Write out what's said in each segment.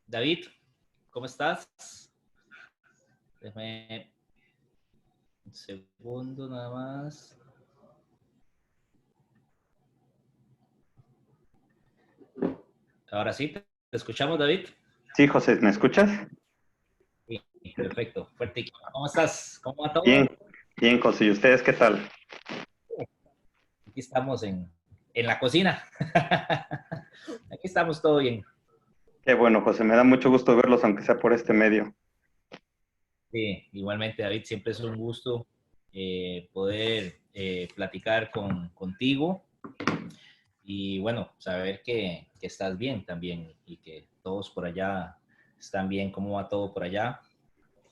David, ¿cómo estás? Déjame un segundo nada más. Ahora sí, te escuchamos, David. Sí, José, ¿me escuchas? Sí, perfecto. Fuerte. ¿Cómo estás? ¿Cómo va Bien, todo? bien, José. ¿Y ustedes qué tal? Aquí estamos en la cocina. Aquí estamos todo bien. Qué bueno, José. Me da mucho gusto verlos, aunque sea por este medio. Sí, igualmente, David, siempre es un gusto poder platicar contigo y bueno, saber que estás bien también y que todos por allá están bien. ¿Cómo va todo por allá?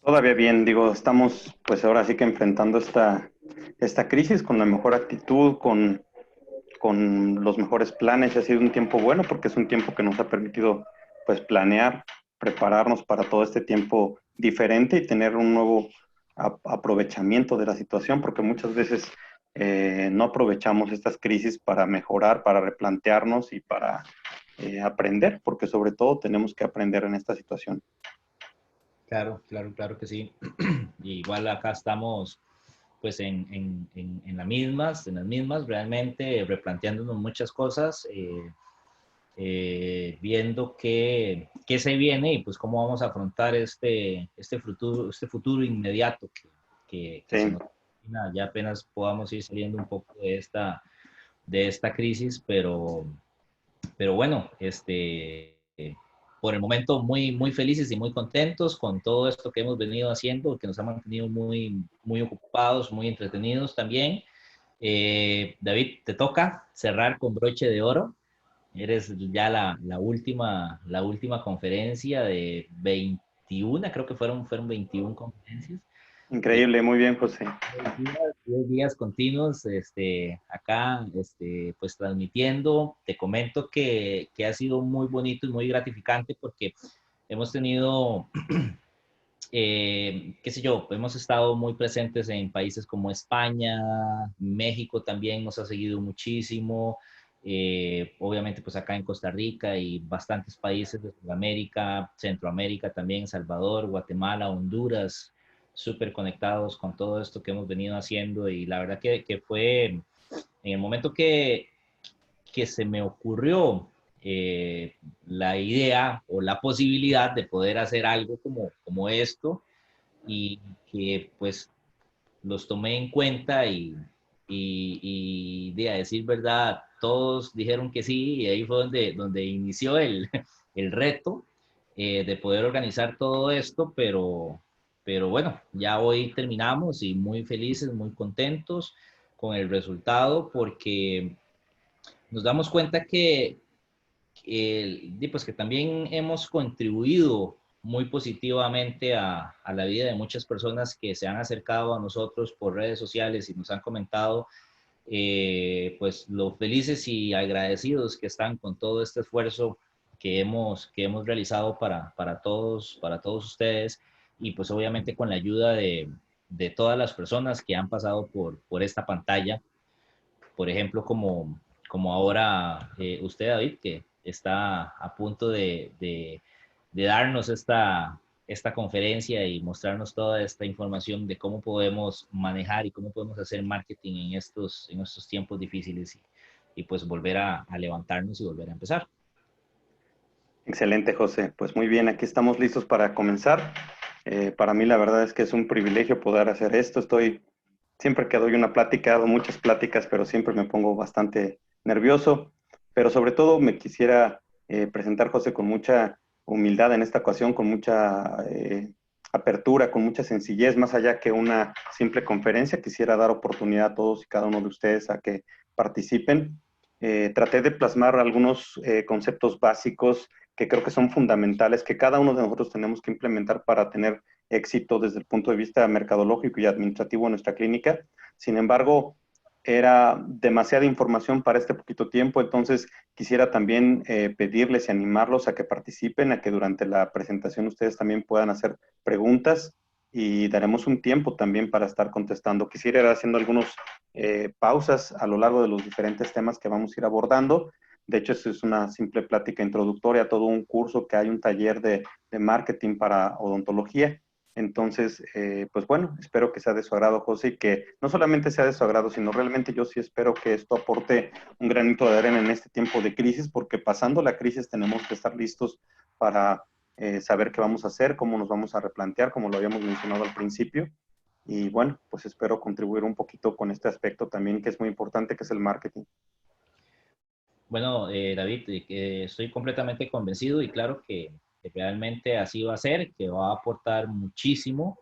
Todavía bien, digo, estamos pues ahora sí que enfrentando esta crisis con la mejor actitud, con los mejores planes. Ha sido un tiempo bueno porque es un tiempo que nos ha permitido pues planear, prepararnos para todo este tiempo diferente y tener un nuevo aprovechamiento de la situación, porque muchas veces no aprovechamos estas crisis para mejorar, para replantearnos y para aprender, porque sobre todo tenemos que aprender en esta situación. Claro, claro, claro que sí. Y igual acá estamos pues en en las mismas, realmente replanteándonos muchas cosas, viendo qué se viene y pues cómo vamos a afrontar este futuro inmediato que se Sí. nos avecina. Ya apenas podamos ir saliendo un poco de esta crisis, pero bueno, por el momento muy felices y muy contentos con todo esto que hemos venido haciendo, que nos ha mantenido muy ocupados, muy entretenidos también. David, te toca cerrar con broche de oro. Eres ya la última conferencia de 21, creo que fueron 21 conferencias. Increíble, muy bien, José. 10 días continuos, acá, pues transmitiendo. Te comento que ha sido muy bonito y muy gratificante porque hemos tenido, qué sé yo, hemos estado muy presentes en países como España, México también nos ha seguido muchísimo, obviamente pues acá en Costa Rica y bastantes países de Sudamérica, Centroamérica también, Salvador, Guatemala, Honduras, súper conectados con todo esto que hemos venido haciendo y la verdad que fue en el momento que se me ocurrió la idea o la posibilidad de poder hacer algo como esto y que pues los tomé en cuenta y de a decir verdad, todos dijeron que sí y ahí fue donde inició el reto de poder organizar todo esto, pero bueno, ya hoy terminamos y muy felices, muy contentos con el resultado porque nos damos cuenta pues que también hemos contribuido muy positivamente a la vida de muchas personas que se han acercado a nosotros por redes sociales y nos han comentado pues lo felices y agradecidos que están con todo este esfuerzo que hemos realizado para todos ustedes y pues obviamente con la ayuda de todas las personas que han pasado por esta pantalla, por ejemplo, como ahora usted, David, que está a punto de darnos esta conferencia y mostrarnos toda esta información de cómo podemos manejar y cómo podemos hacer marketing en estos tiempos difíciles y pues volver a levantarnos y volver a empezar. Excelente, José. Pues muy bien, aquí estamos listos para comenzar. Para mí la verdad es que es un privilegio poder hacer esto. Siempre que doy una plática, he dado muchas pláticas, pero siempre me pongo bastante nervioso. Pero sobre todo me quisiera presentar, José, con mucha humildad en esta ocasión, con mucha apertura, con mucha sencillez, más allá que una simple conferencia. Quisiera dar oportunidad a todos y cada uno de ustedes a que participen. Traté de plasmar algunos conceptos básicos que creo que son fundamentales, que cada uno de nosotros tenemos que implementar para tener éxito desde el punto de vista mercadológico y administrativo en nuestra clínica. Sin embargo, era demasiada información para este poquito tiempo, entonces quisiera también pedirles y animarlos a que participen, a que durante la presentación ustedes también puedan hacer preguntas y daremos un tiempo también para estar contestando. Quisiera ir haciendo algunas pausas a lo largo de los diferentes temas que vamos a ir abordando De hecho, eso es una simple plática introductoria a todo un curso que hay, un taller de marketing para odontología. Entonces, pues bueno, espero que sea de su agrado, José, y que no solamente sea de su agrado, sino realmente yo sí espero que esto aporte un granito de arena en este tiempo de crisis, porque pasando la crisis tenemos que estar listos para saber qué vamos a hacer, cómo nos vamos a replantear, como lo habíamos mencionado al principio. Y bueno, pues espero contribuir un poquito con este aspecto también que es muy importante, que es el marketing. Bueno, David, estoy completamente convencido y claro que realmente así va a ser, que va a aportar muchísimo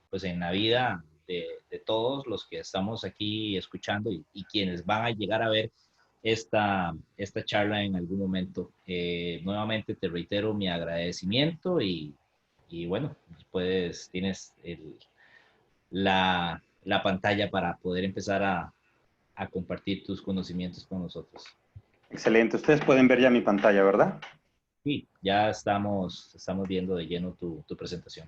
pues en la vida de todos los que estamos aquí escuchando y quienes van a llegar a ver esta charla en algún momento. Nuevamente te reitero mi agradecimiento y bueno, pues tienes la pantalla para poder empezar a compartir tus conocimientos con nosotros. Excelente. Ustedes pueden ver ya mi pantalla, ¿verdad? Sí, ya estamos viendo de lleno tu presentación.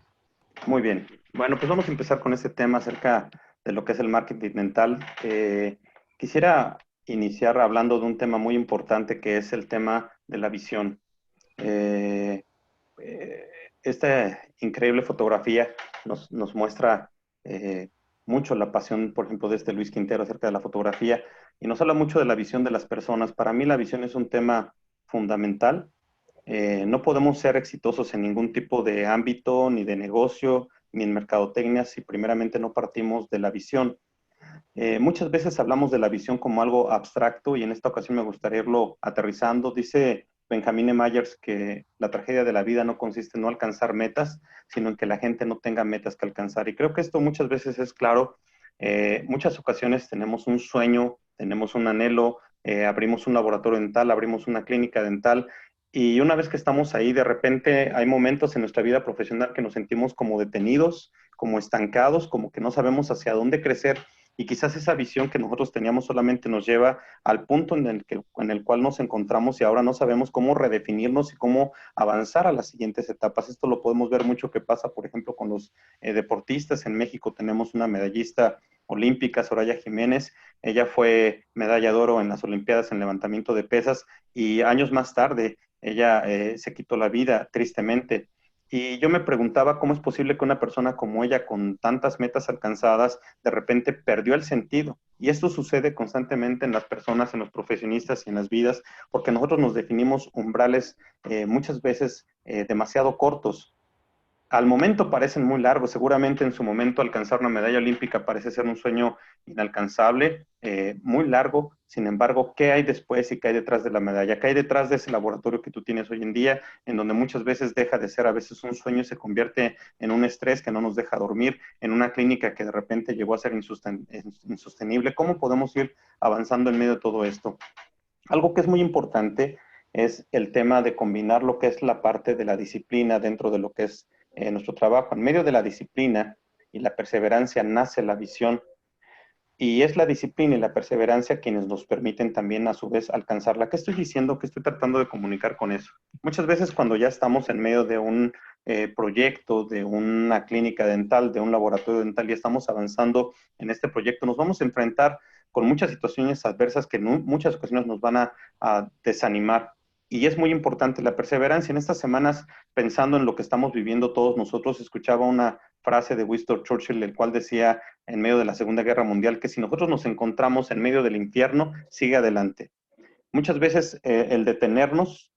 Muy bien. Bueno, pues vamos a empezar con este tema acerca de lo que es el marketing dental. Quisiera iniciar hablando de un tema muy importante que es el tema de la visión. Eh, eh, Esta increíble fotografía nos muestra mucho la pasión, por ejemplo, de este Luis Quintero acerca de la fotografía y nos habla mucho de la visión de las personas. Para mí la visión es un tema fundamental. No podemos ser exitosos en ningún tipo de ámbito, ni de negocio, ni en mercadotecnia, si primeramente no partimos de la visión. Muchas veces hablamos de la visión como algo abstracto y en esta ocasión me gustaría irlo aterrizando. Dice Benjamin Myers que la tragedia de la vida no consiste en no alcanzar metas, sino en que la gente no tenga metas que alcanzar. Y creo que esto muchas veces es claro. Muchas ocasiones tenemos un sueño, tenemos un anhelo, abrimos un laboratorio dental, abrimos una clínica dental y una vez que estamos ahí, de repente hay momentos en nuestra vida profesional que nos sentimos como detenidos, como estancados, como que no sabemos hacia dónde crecer y quizás esa visión que nosotros teníamos solamente nos lleva al punto en el cual nos encontramos y ahora no sabemos cómo redefinirnos y cómo avanzar a las siguientes etapas. Esto lo podemos ver mucho que pasa, por ejemplo, con los deportistas. En México tenemos una medallista olímpica, Soraya Jiménez. Ella fue medalla de oro en las Olimpiadas en levantamiento de pesas y años más tarde ella se quitó la vida tristemente. Y yo me preguntaba cómo es posible que una persona como ella, con tantas metas alcanzadas, de repente perdió el sentido. Y esto sucede constantemente en las personas, en los profesionistas y en las vidas, porque nosotros nos definimos umbrales muchas veces demasiado cortos. Al momento parecen muy largos, seguramente en su momento alcanzar una medalla olímpica parece ser un sueño inalcanzable, muy largo. Sin embargo, ¿qué hay después y qué hay detrás de la medalla? ¿Qué hay detrás de ese laboratorio que tú tienes hoy en día, en donde muchas veces deja de ser a veces un sueño y se convierte en un estrés que no nos deja dormir, en una clínica que de repente llegó a ser insostenible? ¿Cómo podemos ir avanzando en medio de todo esto? Algo que es muy importante es el tema de combinar lo que es la parte de la disciplina dentro de lo que es nuestro trabajo. En medio de la disciplina y la perseverancia nace la visión y es la disciplina y la perseverancia quienes nos permiten también a su vez alcanzarla. ¿Qué estoy diciendo? ¿Qué estoy tratando de comunicar con eso? Muchas veces cuando ya estamos en medio de un proyecto, de una clínica dental, de un laboratorio dental y estamos avanzando en este proyecto, nos vamos a enfrentar con muchas situaciones adversas que en muchas ocasiones nos van a desanimar. Y es muy importante la perseverancia. En estas semanas, pensando en lo que estamos viviendo todos nosotros, escuchaba una frase de Winston Churchill, el cual decía en medio de la Segunda Guerra Mundial, que si nosotros nos encontramos en medio del infierno, sigue adelante. Muchas veces el detenernos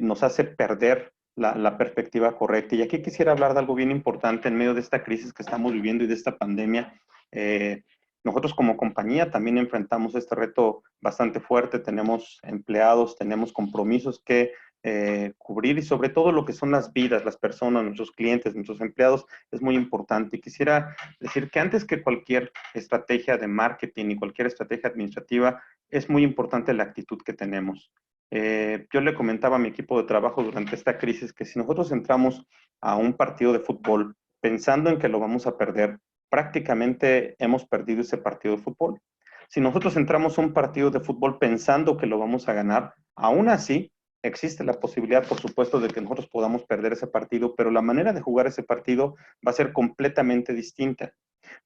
nos hace perder la perspectiva correcta. Y aquí quisiera hablar de algo bien importante en medio de esta crisis que estamos viviendo y de esta pandemia. Nosotros como compañía también enfrentamos este reto bastante fuerte. Tenemos empleados, tenemos compromisos que cubrir y sobre todo lo que son las vidas, las personas, nuestros clientes, nuestros empleados, es muy importante. Y quisiera decir que antes que cualquier estrategia de marketing y cualquier estrategia administrativa, es muy importante la actitud que tenemos. Yo le comentaba a mi equipo de trabajo durante esta crisis que si nosotros entramos a un partido de fútbol pensando en que lo vamos a perder, prácticamente hemos perdido ese partido de fútbol. Si nosotros entramos a un partido de fútbol pensando que lo vamos a ganar, aún así existe la posibilidad, por supuesto, de que nosotros podamos perder ese partido, pero la manera de jugar ese partido va a ser completamente distinta.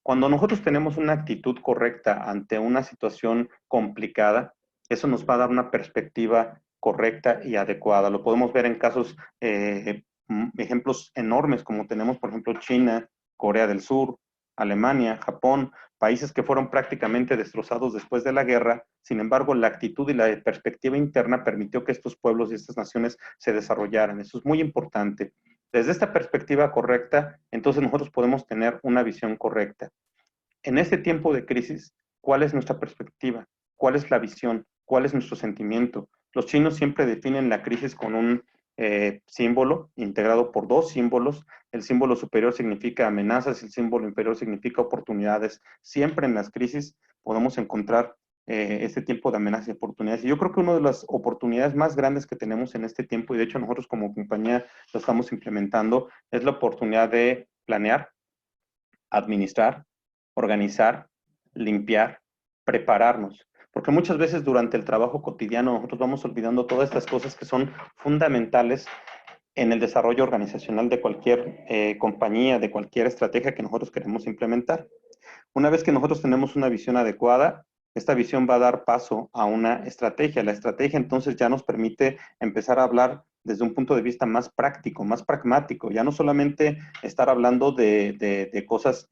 Cuando nosotros tenemos una actitud correcta ante una situación complicada, Eso nos va a dar una perspectiva correcta y adecuada. Lo podemos ver en casos, ejemplos enormes como tenemos, por ejemplo, China, Corea del Sur, Alemania, Japón, países que fueron prácticamente destrozados después de la guerra. Sin embargo, la actitud y la perspectiva interna permitió que estos pueblos y estas naciones se desarrollaran. Eso es muy importante. Desde esta perspectiva correcta, entonces nosotros podemos tener una visión correcta. En este tiempo de crisis, ¿cuál es nuestra perspectiva? ¿Cuál es la visión? ¿Cuál es nuestro sentimiento? Los chinos siempre definen la crisis con un símbolo integrado por dos símbolos. El símbolo superior significa amenazas, el símbolo inferior significa oportunidades. Siempre en las crisis podemos encontrar este tiempo de amenazas y oportunidades. Y yo creo que una de las oportunidades más grandes que tenemos en este tiempo, y de hecho nosotros como compañía lo estamos implementando, es la oportunidad de planear, administrar, organizar, limpiar, prepararnos. Porque muchas veces durante el trabajo cotidiano nosotros vamos olvidando todas estas cosas que son fundamentales en el desarrollo organizacional de cualquier compañía, de cualquier estrategia que nosotros queremos implementar. Una vez que nosotros tenemos una visión adecuada, esta visión va a dar paso a una estrategia. La estrategia entonces ya nos permite empezar a hablar desde un punto de vista más práctico, más pragmático, ya no solamente estar hablando de cosas,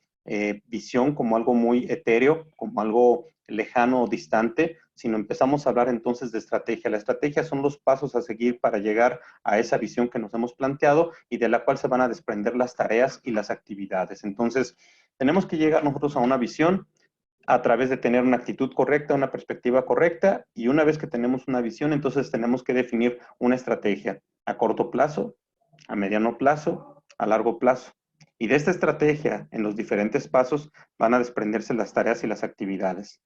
visión como algo muy etéreo, como algo lejano o distante, sino empezamos a hablar entonces de estrategia. La estrategia son los pasos a seguir para llegar a esa visión que nos hemos planteado y de la cual se van a desprender las tareas y las actividades. Entonces, tenemos que llegar nosotros a una visión a través de tener una actitud correcta, una perspectiva correcta, y una vez que tenemos una visión, entonces tenemos que definir una estrategia a corto plazo, a mediano plazo, a largo plazo. Y de esta estrategia, en los diferentes pasos, van a desprenderse las tareas y las actividades.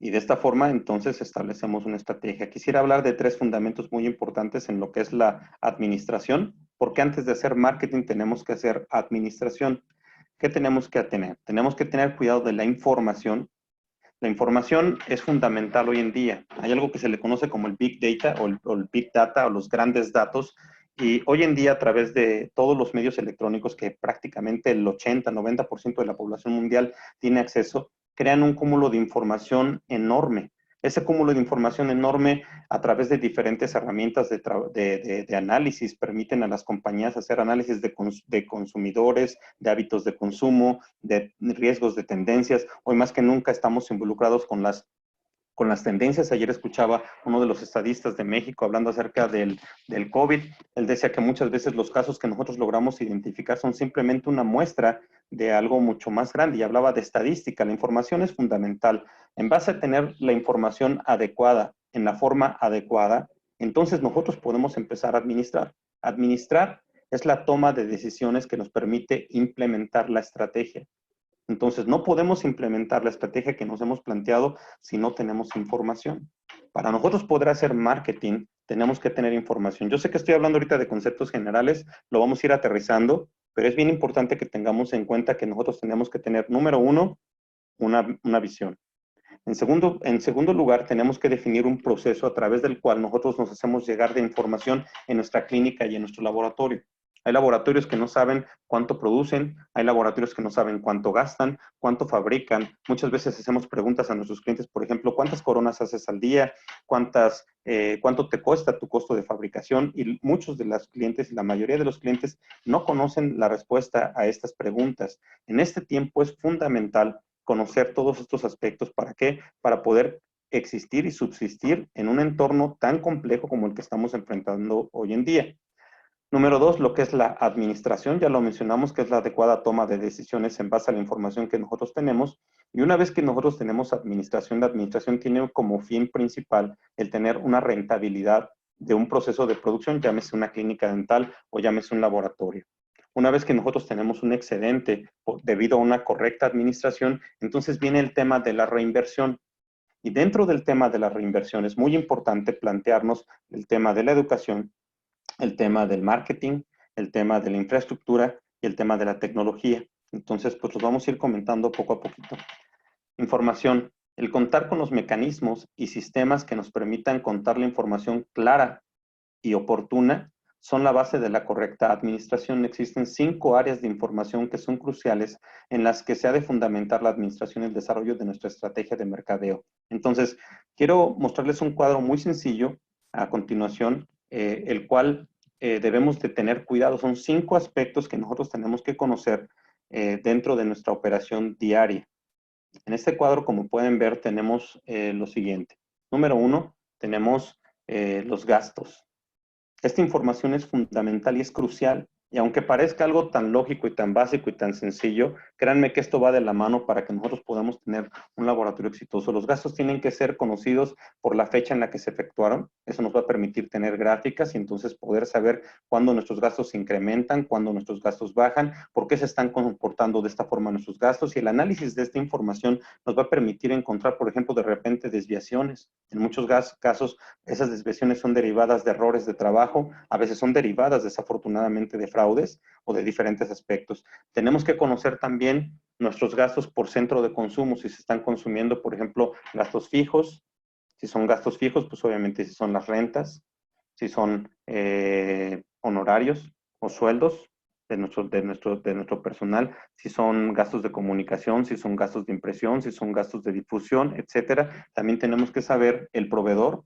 Y de esta forma, entonces, establecemos una estrategia. Quisiera hablar de tres fundamentos muy importantes en lo que es la administración, porque antes de hacer marketing tenemos que hacer administración. ¿Qué tenemos que tener? Tenemos que tener cuidado de la información. La información es fundamental hoy en día. Hay algo que se le conoce como el Big Data o el Big Data o los grandes datos. Y hoy en día, a través de todos los medios electrónicos, que prácticamente el 80-90% de la población mundial tiene acceso, crean un cúmulo de información enorme. Ese cúmulo de información enorme, a través de diferentes herramientas de análisis, permiten a las compañías hacer análisis de consumidores, de hábitos de consumo, de riesgos, de tendencias. Hoy más que nunca estamos involucrados con las tendencias. Ayer escuchaba uno de los estadistas de México hablando acerca del COVID. Él decía que muchas veces los casos que nosotros logramos identificar son simplemente una muestra de algo mucho más grande, y hablaba de estadística. La información es fundamental. En base a tener la información adecuada, en la forma adecuada, entonces nosotros podemos empezar a administrar. Administrar es la toma de decisiones que nos permite implementar la estrategia. Entonces, no podemos implementar la estrategia que nos hemos planteado si no tenemos información. Para nosotros poder hacer marketing, tenemos que tener información. Yo sé que estoy hablando ahorita de conceptos generales, lo vamos a ir aterrizando, pero es bien importante que tengamos en cuenta que nosotros tenemos que tener, número uno, una visión. En segundo lugar, tenemos que definir un proceso a través del cual nosotros nos hacemos llegar de información en nuestra clínica y en nuestro laboratorio. Hay laboratorios que no saben cuánto producen, hay laboratorios que no saben cuánto gastan, cuánto fabrican. Muchas veces hacemos preguntas a nuestros clientes, por ejemplo, ¿cuántas coronas haces al día? ¿Cuánto te cuesta tu costo de fabricación? Y muchos de los clientes, la mayoría de los clientes, no conocen la respuesta a estas preguntas. En este tiempo es fundamental conocer todos estos aspectos. ¿Para qué? Para poder existir y subsistir en un entorno tan complejo como el que estamos enfrentando hoy en día. Número dos, lo que es la administración, ya lo mencionamos, que es la adecuada toma de decisiones en base a la información que nosotros tenemos. Y una vez que nosotros tenemos administración, la administración tiene como fin principal el tener una rentabilidad de un proceso de producción, llámese una clínica dental o llámese un laboratorio. Una vez que nosotros tenemos un excedente debido a una correcta administración, entonces viene el tema de la reinversión. Y dentro del tema de la reinversión es muy importante plantearnos el tema de la educación, el tema del marketing, el tema de la infraestructura y el tema de la tecnología. Entonces, pues los vamos a ir comentando poco a poquito. Información. El contar con los mecanismos y sistemas que nos permitan contar la información clara y oportuna son la base de la correcta administración. Existen 5 áreas de información que son cruciales en las que se ha de fundamentar la administración y el desarrollo de nuestra estrategia de mercadeo. Entonces, quiero mostrarles un cuadro muy sencillo a continuación, el cual debemos de tener cuidado. Son 5 aspectos que nosotros tenemos que conocer dentro de nuestra operación diaria. En este cuadro, como pueden ver, tenemos lo siguiente. Número 1, tenemos los gastos. Esta información es fundamental y es crucial. Y aunque parezca algo tan lógico y tan básico y tan sencillo, créanme que esto va de la mano para que nosotros podamos tener un laboratorio exitoso. Los gastos tienen que ser conocidos por la fecha en la que se efectuaron. Eso nos va a permitir tener gráficas y entonces poder saber cuándo nuestros gastos se incrementan, cuándo nuestros gastos bajan, por qué se están comportando de esta forma nuestros gastos. Y el análisis de esta información nos va a permitir encontrar, por ejemplo, de repente desviaciones. En muchos casos, esas desviaciones son derivadas de errores de trabajo, a veces son derivadas desafortunadamente de fraudes o de diferentes aspectos. Tenemos que conocer también nuestros gastos por centro de consumo, si se están consumiendo, por ejemplo, gastos fijos. Si son gastos fijos, pues obviamente si son las rentas, si son honorarios o sueldos de nuestro personal, si son gastos de comunicación, si son gastos de impresión, si son gastos de difusión, etcétera. También tenemos que saber el proveedor.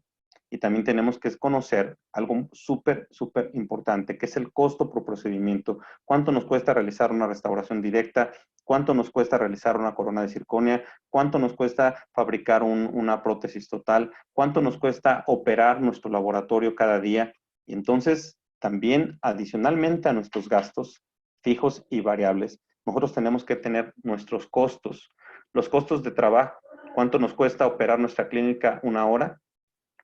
Y también tenemos que conocer algo súper, súper importante, que es el costo por procedimiento. ¿Cuánto nos cuesta realizar una restauración directa? ¿Cuánto nos cuesta realizar una corona de circonia? ¿Cuánto nos cuesta fabricar una prótesis total? ¿Cuánto nos cuesta operar nuestro laboratorio cada día? Y entonces, también adicionalmente a nuestros gastos fijos y variables, nosotros tenemos que tener nuestros costos. Los costos de trabajo. ¿Cuánto nos cuesta operar nuestra clínica una hora?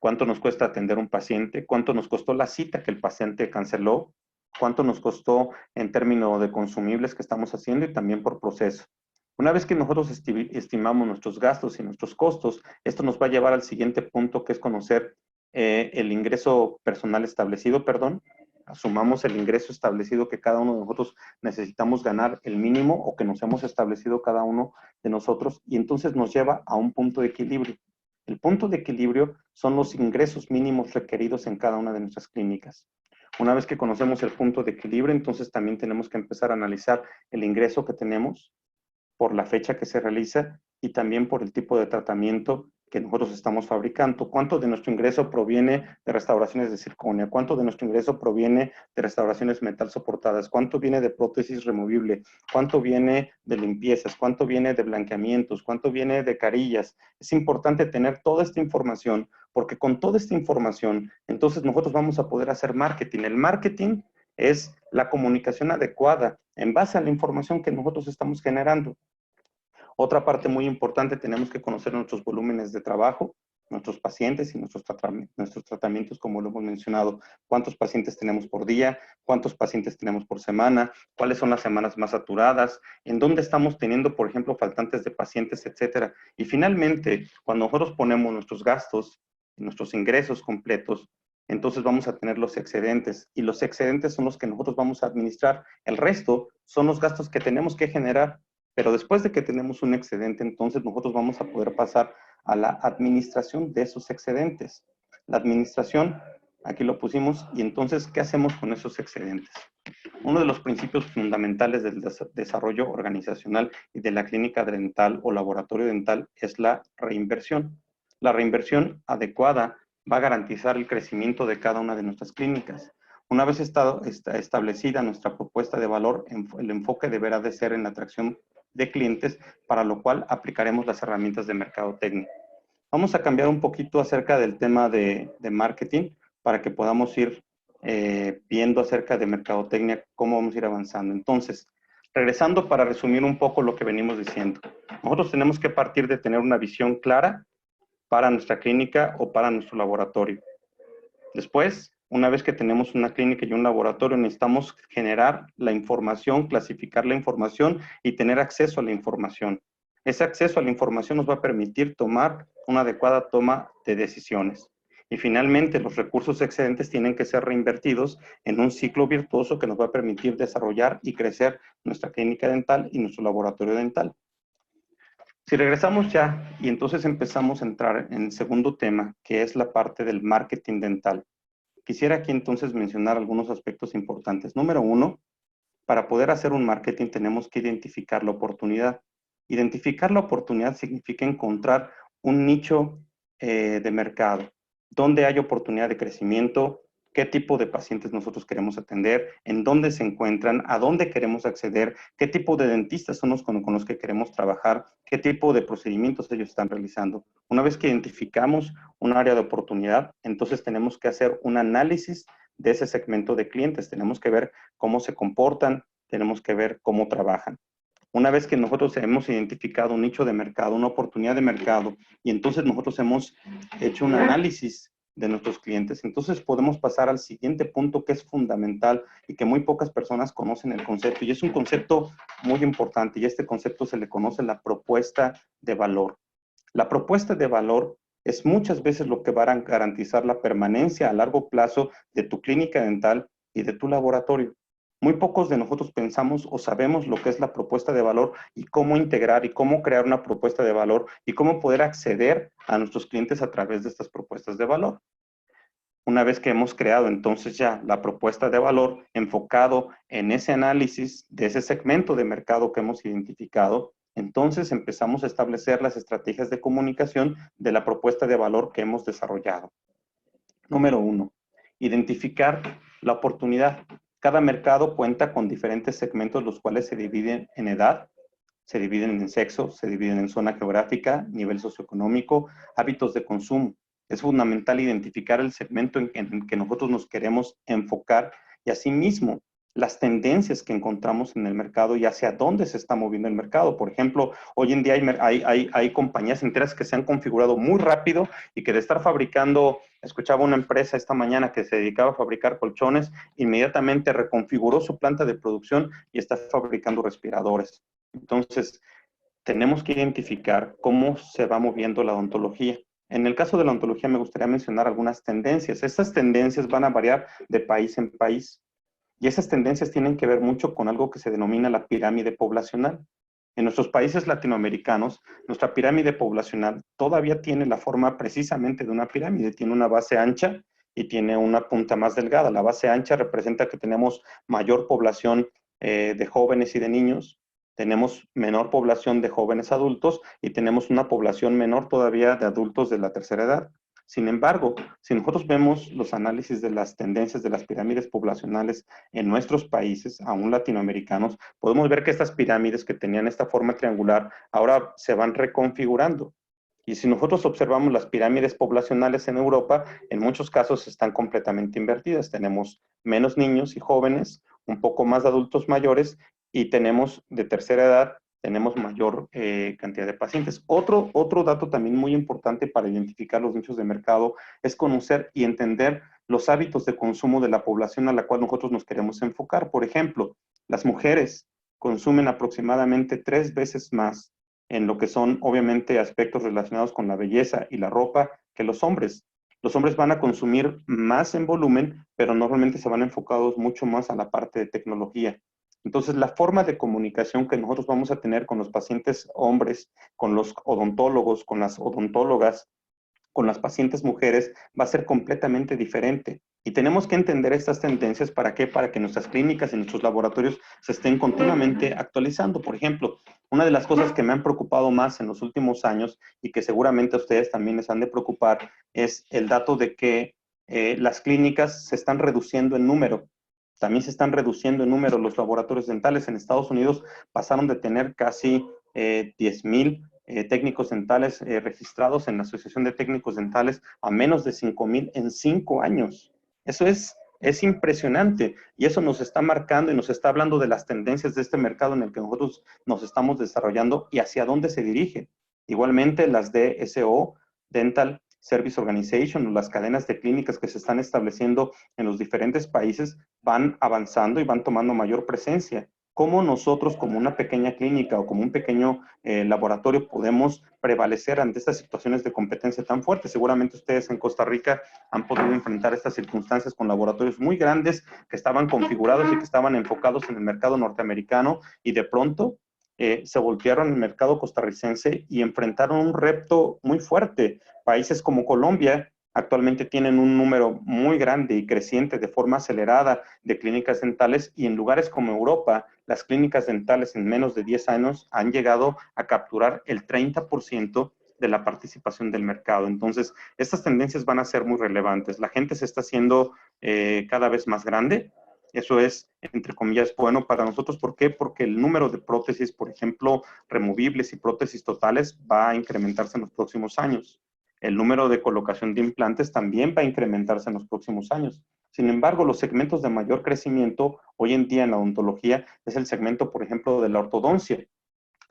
¿Cuánto nos cuesta atender a un paciente? ¿Cuánto nos costó la cita que el paciente canceló? ¿Cuánto nos costó en términos de consumibles que estamos haciendo y también por proceso? Una vez que nosotros estimamos nuestros gastos y nuestros costos, esto nos va a llevar al siguiente punto, que es conocer el ingreso personal establecido, Asumamos el ingreso establecido que cada uno de nosotros necesitamos ganar, el mínimo o que nos hemos establecido cada uno de nosotros, y entonces nos lleva a un punto de equilibrio. El punto de equilibrio son los ingresos mínimos requeridos en cada una de nuestras clínicas. Una vez que conocemos el punto de equilibrio, entonces también tenemos que empezar a analizar el ingreso que tenemos por la fecha que se realiza y también por el tipo de tratamiento que nosotros estamos fabricando. ¿Cuánto de nuestro ingreso proviene de restauraciones de circonia? ¿Cuánto de nuestro ingreso proviene de restauraciones metal soportadas? ¿Cuánto viene de prótesis removible? ¿Cuánto viene de limpiezas? ¿Cuánto viene de blanqueamientos? ¿Cuánto viene de carillas? Es importante tener toda esta información, porque con toda esta información, entonces nosotros vamos a poder hacer marketing. El marketing es la comunicación adecuada en base a la información que nosotros estamos generando. Otra parte muy importante, tenemos que conocer nuestros volúmenes de trabajo, nuestros pacientes y nuestros tratamientos, como lo hemos mencionado. ¿Cuántos pacientes tenemos por día? ¿Cuántos pacientes tenemos por semana? ¿Cuáles son las semanas más saturadas? ¿En dónde estamos teniendo, por ejemplo, faltantes de pacientes, etcétera? Y finalmente, cuando nosotros ponemos nuestros gastos, nuestros ingresos completos, entonces vamos a tener los excedentes. Y los excedentes son los que nosotros vamos a administrar. El resto son los gastos que tenemos que generar. Pero después de que tenemos un excedente, entonces nosotros vamos a poder pasar a la administración de esos excedentes. La administración, aquí lo pusimos, y entonces, ¿qué hacemos con esos excedentes? Uno de los principios fundamentales del desarrollo organizacional y de la clínica dental o laboratorio dental es la reinversión. La reinversión adecuada va a garantizar el crecimiento de cada una de nuestras clínicas. Una vez establecida nuestra propuesta de valor, el enfoque deberá de ser en la atracción de clientes, para lo cual aplicaremos las herramientas de mercadotecnia. Vamos a cambiar un poquito acerca del tema de marketing para que podamos ir viendo acerca de mercadotecnia cómo vamos a ir avanzando. Entonces, regresando para resumir un poco lo que venimos diciendo. Nosotros tenemos que partir de tener una visión clara para nuestra clínica o para nuestro laboratorio. Después, una vez que tenemos una clínica y un laboratorio, necesitamos generar la información, clasificar la información y tener acceso a la información. Ese acceso a la información nos va a permitir tomar una adecuada toma de decisiones. Y finalmente, los recursos excedentes tienen que ser reinvertidos en un ciclo virtuoso que nos va a permitir desarrollar y crecer nuestra clínica dental y nuestro laboratorio dental. Si regresamos ya y entonces empezamos a entrar en el segundo tema, que es la parte del marketing dental. Quisiera aquí entonces mencionar algunos aspectos importantes. Número uno, para poder hacer un marketing tenemos que identificar la oportunidad. Identificar la oportunidad significa encontrar un nicho de mercado, dónde hay oportunidad de crecimiento, qué tipo de pacientes nosotros queremos atender, en dónde se encuentran, a dónde queremos acceder, qué tipo de dentistas son los con los que queremos trabajar, qué tipo de procedimientos ellos están realizando. Una vez que identificamos un área de oportunidad, entonces tenemos que hacer un análisis de ese segmento de clientes. Tenemos que ver cómo se comportan, tenemos que ver cómo trabajan. Una vez que nosotros hemos identificado un nicho de mercado, una oportunidad de mercado, y entonces nosotros hemos hecho un análisis de nuestros clientes, entonces podemos pasar al siguiente punto que es fundamental y que muy pocas personas conocen el concepto, y es un concepto muy importante, y este concepto se le conoce la propuesta de valor. La propuesta de valor es muchas veces lo que va a garantizar la permanencia a largo plazo de tu clínica dental y de tu laboratorio. Muy pocos de nosotros pensamos o sabemos lo que es la propuesta de valor y cómo integrar y cómo crear una propuesta de valor y cómo poder acceder a nuestros clientes a través de estas propuestas de valor. Una vez que hemos creado entonces ya la propuesta de valor enfocado en ese análisis de ese segmento de mercado que hemos identificado, entonces empezamos a establecer las estrategias de comunicación de la propuesta de valor que hemos desarrollado. Número uno, identificar la oportunidad. Cada mercado cuenta con diferentes segmentos, los cuales se dividen en edad, se dividen en sexo, se dividen en zona geográfica, nivel socioeconómico, hábitos de consumo. Es fundamental identificar el segmento en que nosotros nos queremos enfocar y asimismo las tendencias que encontramos en el mercado y hacia dónde se está moviendo el mercado. Por ejemplo, hoy en día hay compañías enteras que se han configurado muy rápido y que de estar fabricando, escuchaba una empresa esta mañana que se dedicaba a fabricar colchones, inmediatamente reconfiguró su planta de producción y está fabricando respiradores. Entonces, tenemos que identificar cómo se va moviendo la odontología. En el caso de la odontología me gustaría mencionar algunas tendencias. Estas tendencias van a variar de país en país y esas tendencias tienen que ver mucho con algo que se denomina la pirámide poblacional. En nuestros países latinoamericanos, nuestra pirámide poblacional todavía tiene la forma precisamente de una pirámide. Tiene una base ancha y tiene una punta más delgada. La base ancha representa que tenemos mayor población de jóvenes y de niños, tenemos menor población de jóvenes adultos y tenemos una población menor todavía de adultos de la tercera edad. Sin embargo, si nosotros vemos los análisis de las tendencias de las pirámides poblacionales en nuestros países, aún latinoamericanos, podemos ver que estas pirámides que tenían esta forma triangular ahora se van reconfigurando. Y si nosotros observamos las pirámides poblacionales en Europa, en muchos casos están completamente invertidas. Tenemos menos niños y jóvenes, un poco más de adultos mayores y tenemos de tercera edad, tenemos mayor cantidad de pacientes. Otro dato también muy importante para identificar los nichos de mercado es conocer y entender los hábitos de consumo de la población a la cual nosotros nos queremos enfocar. Por ejemplo, las mujeres consumen aproximadamente 3 veces más en lo que son obviamente aspectos relacionados con la belleza y la ropa que los hombres. Los hombres van a consumir más en volumen, pero normalmente se van enfocados mucho más a la parte de tecnología. Entonces, la forma de comunicación que nosotros vamos a tener con los pacientes hombres, con los odontólogos, con las odontólogas, con las pacientes mujeres, va a ser completamente diferente. Y tenemos que entender estas tendencias, ¿para qué? Para que nuestras clínicas y nuestros laboratorios se estén continuamente actualizando. Por ejemplo, una de las cosas que me han preocupado más en los últimos años y que seguramente a ustedes también les han de preocupar es el dato de que las clínicas se están reduciendo en número. También se están reduciendo en número los laboratorios dentales. En Estados Unidos pasaron de tener casi 10,000 técnicos dentales registrados en la Asociación de Técnicos Dentales a menos de 5,000 en 5 años. Eso es impresionante y eso nos está marcando y nos está hablando de las tendencias de este mercado en el que nosotros nos estamos desarrollando y hacia dónde se dirige. Igualmente las DSO, Dental Service Organization, o las cadenas de clínicas que se están estableciendo en los diferentes países van avanzando y van tomando mayor presencia. ¿Cómo nosotros como una pequeña clínica o como un pequeño laboratorio podemos prevalecer ante estas situaciones de competencia tan fuertes? Seguramente ustedes en Costa Rica han podido enfrentar estas circunstancias con laboratorios muy grandes que estaban configurados y que estaban enfocados en el mercado norteamericano y de pronto se voltearon al mercado costarricense y enfrentaron un reto muy fuerte. Países como Colombia actualmente tienen un número muy grande y creciente de forma acelerada de clínicas dentales, y en lugares como Europa, las clínicas dentales en menos de 10 años han llegado a capturar el 30% de la participación del mercado. Entonces, estas tendencias van a ser muy relevantes. La gente se está haciendo cada vez más grande. Eso es, entre comillas, bueno para nosotros. ¿Por qué? Porque el número de prótesis, por ejemplo, removibles y prótesis totales va a incrementarse en los próximos años. El número de colocación de implantes también va a incrementarse en los próximos años. Sin embargo, los segmentos de mayor crecimiento hoy en día en la odontología es el segmento, por ejemplo, de la ortodoncia.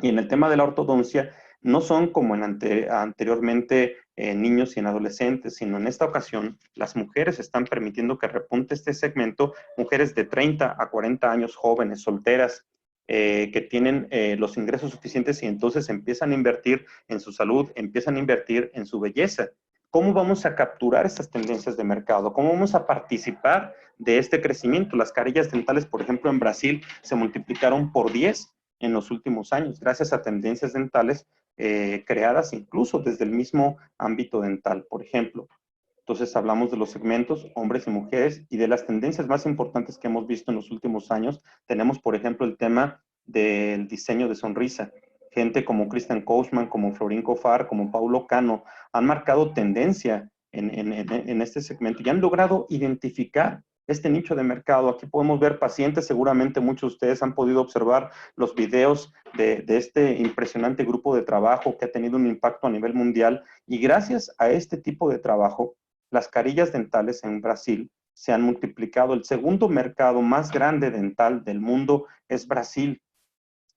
Y en el tema de la ortodoncia, no son como anteriormente niños y en adolescentes, sino en esta ocasión las mujeres están permitiendo que repunte este segmento, mujeres de 30 a 40 años, jóvenes, solteras, que tienen los ingresos suficientes y entonces empiezan a invertir en su salud, empiezan a invertir en su belleza. ¿Cómo vamos a capturar estas tendencias de mercado? ¿Cómo vamos a participar de este crecimiento? Las carillas dentales, por ejemplo, en Brasil se multiplicaron por 10 en los últimos años, gracias a tendencias dentales creadas incluso desde el mismo ámbito dental, por ejemplo. Entonces hablamos de los segmentos, hombres y mujeres, y de las tendencias más importantes que hemos visto en los últimos años. Tenemos, por ejemplo, el tema del diseño de sonrisa. Gente como Christian Kochman, como Florin Cofar, como Paulo Cano, han marcado tendencia en este segmento y han logrado identificar este nicho de mercado. Aquí podemos ver pacientes, seguramente muchos de ustedes han podido observar los videos de este impresionante grupo de trabajo que ha tenido un impacto a nivel mundial, y gracias a este tipo de trabajo, las carillas dentales en Brasil se han multiplicado. El segundo mercado más grande dental del mundo es Brasil.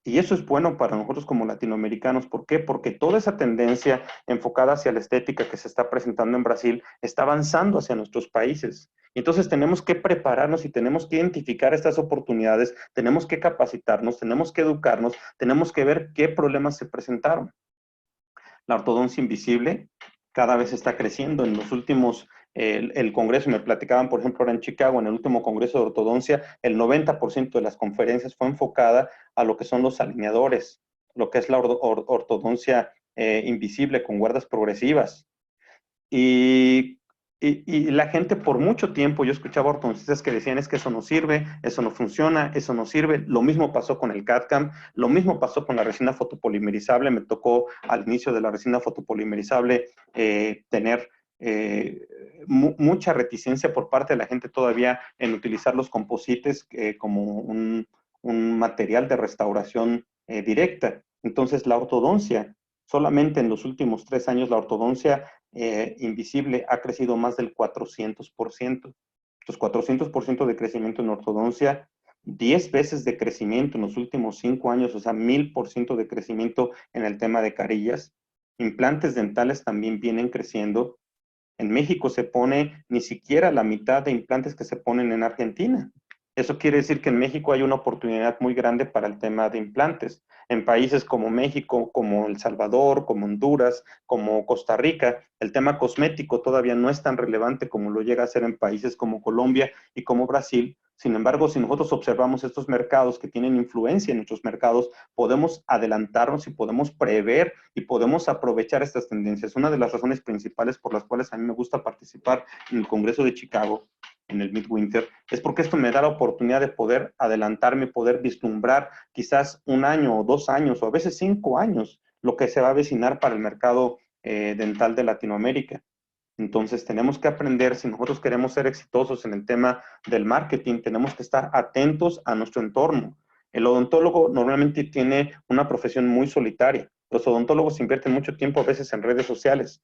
Y eso es bueno para nosotros como latinoamericanos. ¿Por qué? Porque toda esa tendencia enfocada hacia la estética que se está presentando en Brasil está avanzando hacia nuestros países. Entonces tenemos que prepararnos y tenemos que identificar estas oportunidades, tenemos que capacitarnos, tenemos que educarnos, tenemos que ver qué problemas se presentaron. La ortodoncia invisible cada vez está creciendo. En los últimos, el Congreso, me platicaban, por ejemplo, ahora en Chicago, en el último Congreso de Ortodoncia, el 90% de las conferencias fue enfocada a lo que son los alineadores, lo que es la ortodoncia invisible con guardas progresivas. Y la gente por mucho tiempo, yo escuchaba ortodoncistas que decían es que eso no sirve, eso no funciona, eso no sirve. Lo mismo pasó con el CAD-CAM, lo mismo pasó con la resina fotopolimerizable. Me tocó al inicio de la resina fotopolimerizable tener mucha reticencia por parte de la gente todavía en utilizar los composites como un material de restauración directa. Entonces la ortodoncia, solamente en los últimos 3 años, la ortodoncia invisible ha crecido más del 400%. Los 400% de crecimiento en ortodoncia, 10 veces de crecimiento en los últimos 5 años, o sea, 1000% de crecimiento en el tema de carillas. Implantes dentales también vienen creciendo. En México se pone ni siquiera la mitad de implantes que se ponen en Argentina. Eso quiere decir que en México hay una oportunidad muy grande para el tema de implantes. En países como México, como El Salvador, como Honduras, como Costa Rica, el tema cosmético todavía no es tan relevante como lo llega a ser en países como Colombia y como Brasil. Sin embargo, si nosotros observamos estos mercados que tienen influencia en nuestros mercados, podemos adelantarnos y podemos prever y podemos aprovechar estas tendencias. Una de las razones principales por las cuales a mí me gusta participar en el Congreso de Chicago, en el Midwinter, es porque esto me da la oportunidad de poder adelantarme, poder vislumbrar quizás 1 año o 2 años o a veces 5 años lo que se va a avecinar para el mercado dental de Latinoamérica. Entonces tenemos que aprender, si nosotros queremos ser exitosos en el tema del marketing, tenemos que estar atentos a nuestro entorno. El odontólogo normalmente tiene una profesión muy solitaria. Los odontólogos invierten mucho tiempo a veces en redes sociales.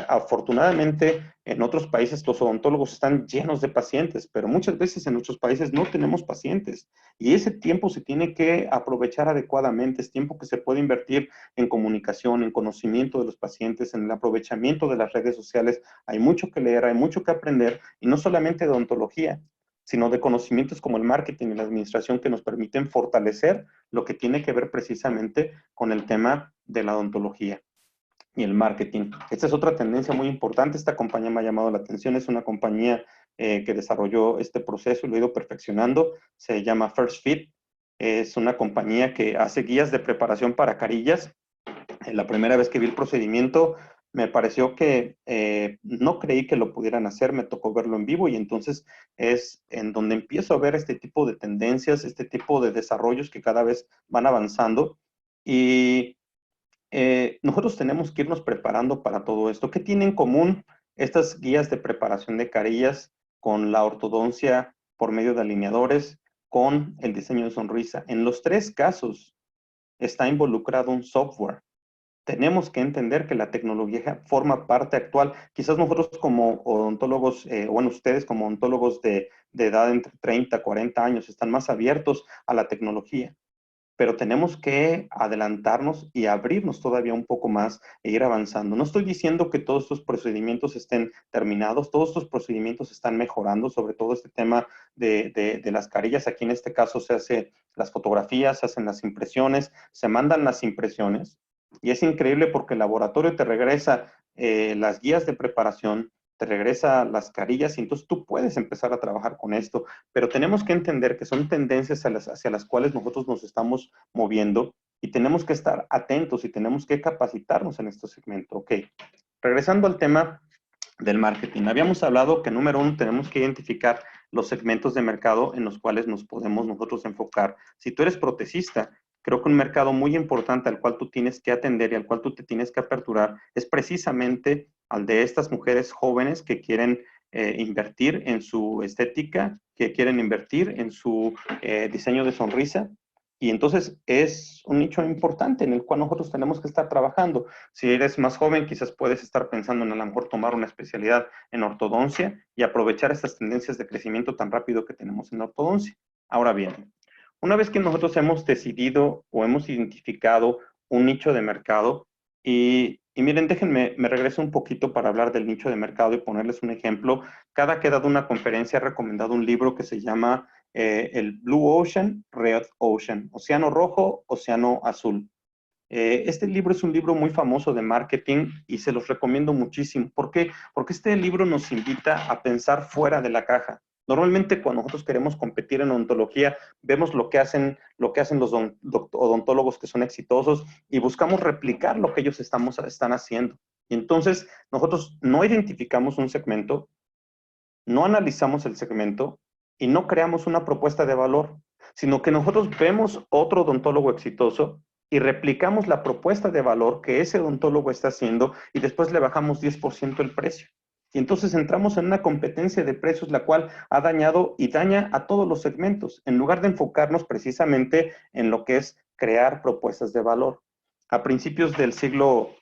Afortunadamente, en otros países los odontólogos están llenos de pacientes, pero muchas veces en nuestros países no tenemos pacientes. Y ese tiempo se tiene que aprovechar adecuadamente. Es tiempo que se puede invertir en comunicación, en conocimiento de los pacientes, en el aprovechamiento de las redes sociales. Hay mucho que leer, hay mucho que aprender, y no solamente de odontología, sino de conocimientos como el marketing y la administración que nos permiten fortalecer lo que tiene que ver precisamente con el tema de la odontología y el marketing. Esta es otra tendencia muy importante. Esta compañía me ha llamado la atención. Es una compañía que desarrolló este proceso y lo ha ido perfeccionando. Se llama First Fit. Es una compañía que hace guías de preparación para carillas. La primera vez que vi el procedimiento me pareció que no creí que lo pudieran hacer, me tocó verlo en vivo y entonces es en donde empiezo a ver este tipo de tendencias, este tipo de desarrollos que cada vez van avanzando y nosotros tenemos que irnos preparando para todo esto. ¿Qué tienen en común estas guías de preparación de carillas con la ortodoncia por medio de alineadores, con el diseño de sonrisa? En los tres casos está involucrado un software. Tenemos que entender que la tecnología forma parte actual. Quizás nosotros como odontólogos, bueno, ustedes como odontólogos de edad entre 30, 40 años están más abiertos a la tecnología, pero tenemos que adelantarnos y abrirnos todavía un poco más e ir avanzando. No estoy diciendo que todos estos procedimientos estén terminados, todos estos procedimientos están mejorando, sobre todo este tema de las carillas. Aquí en este caso se hace las fotografías, se hacen las impresiones, se mandan las impresiones y es increíble porque el laboratorio te regresa las guías de preparación, te regresa las carillas y entonces tú puedes empezar a trabajar con esto, pero tenemos que entender que son tendencias hacia las cuales nosotros nos estamos moviendo y tenemos que estar atentos y tenemos que capacitarnos en este segmento. Ok, regresando al tema del marketing. Habíamos hablado que número uno tenemos que identificar los segmentos de mercado en los cuales nos podemos nosotros enfocar. Si tú eres protecista, creo que un mercado muy importante al cual tú tienes que atender y al cual tú te tienes que aperturar es precisamente al de estas mujeres jóvenes que quieren invertir en su estética, que quieren invertir en su diseño de sonrisa. Y entonces es un nicho importante en el cual nosotros tenemos que estar trabajando. Si eres más joven, quizás puedes estar pensando en a lo mejor tomar una especialidad en ortodoncia y aprovechar estas tendencias de crecimiento tan rápido que tenemos en la ortodoncia. Ahora bien, una vez que nosotros hemos decidido o hemos identificado un nicho de mercado, y miren, déjenme, me regreso un poquito para hablar del nicho de mercado y ponerles un ejemplo. Cada que he dado una conferencia he recomendado un libro que se llama el Blue Ocean, Red Ocean, Océano Rojo, Océano Azul. Este libro es un libro muy famoso de marketing y se los recomiendo muchísimo. ¿Por qué? Porque este libro nos invita a pensar fuera de la caja. Normalmente cuando nosotros queremos competir en odontología, vemos lo que hacen los odontólogos que son exitosos y buscamos replicar lo que ellos están haciendo. Y entonces nosotros no identificamos un segmento, no analizamos el segmento y no creamos una propuesta de valor, sino que nosotros vemos otro odontólogo exitoso y replicamos la propuesta de valor que ese odontólogo está haciendo y después le bajamos 10% el precio. Y entonces entramos en una competencia de precios, la cual ha dañado y daña a todos los segmentos, en lugar de enfocarnos precisamente en lo que es crear propuestas de valor. A principios del siglo,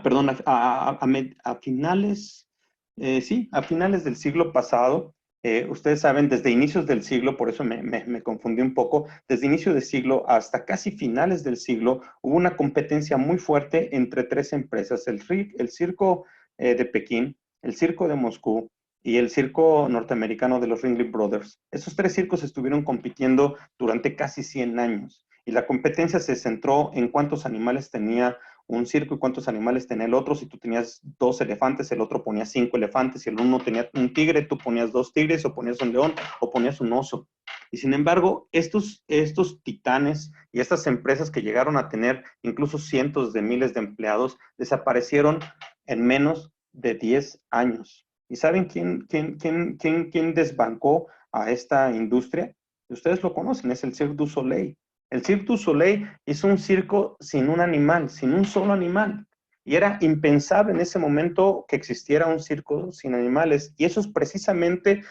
perdón, a finales, sí, a finales del siglo pasado, ustedes saben, desde inicios del siglo, por eso me confundí un poco, desde inicio del siglo hasta casi finales del siglo, hubo una competencia muy fuerte entre tres empresas, el circo de Pekín, el circo de Moscú y el circo norteamericano de los Ringling Brothers. Esos tres circos estuvieron compitiendo durante casi 100 años y la competencia se centró en cuántos animales tenía un circo y cuántos animales tenía el otro. Si tú tenías 2 elefantes, el otro ponía 5 elefantes. Si el uno tenía un tigre, tú ponías 2 tigres, o ponías un león, o ponías un oso. Y sin embargo, estos titanes y estas empresas que llegaron a tener incluso cientos de miles de empleados, desaparecieron en menos de 10 años. ¿Y saben quién desbancó a esta industria? Ustedes lo conocen, es el Cirque du Soleil. El Cirque du Soleil hizo un circo sin un animal, sin un solo animal. Y era impensable en ese momento que existiera un circo sin animales. Y eso es precisamente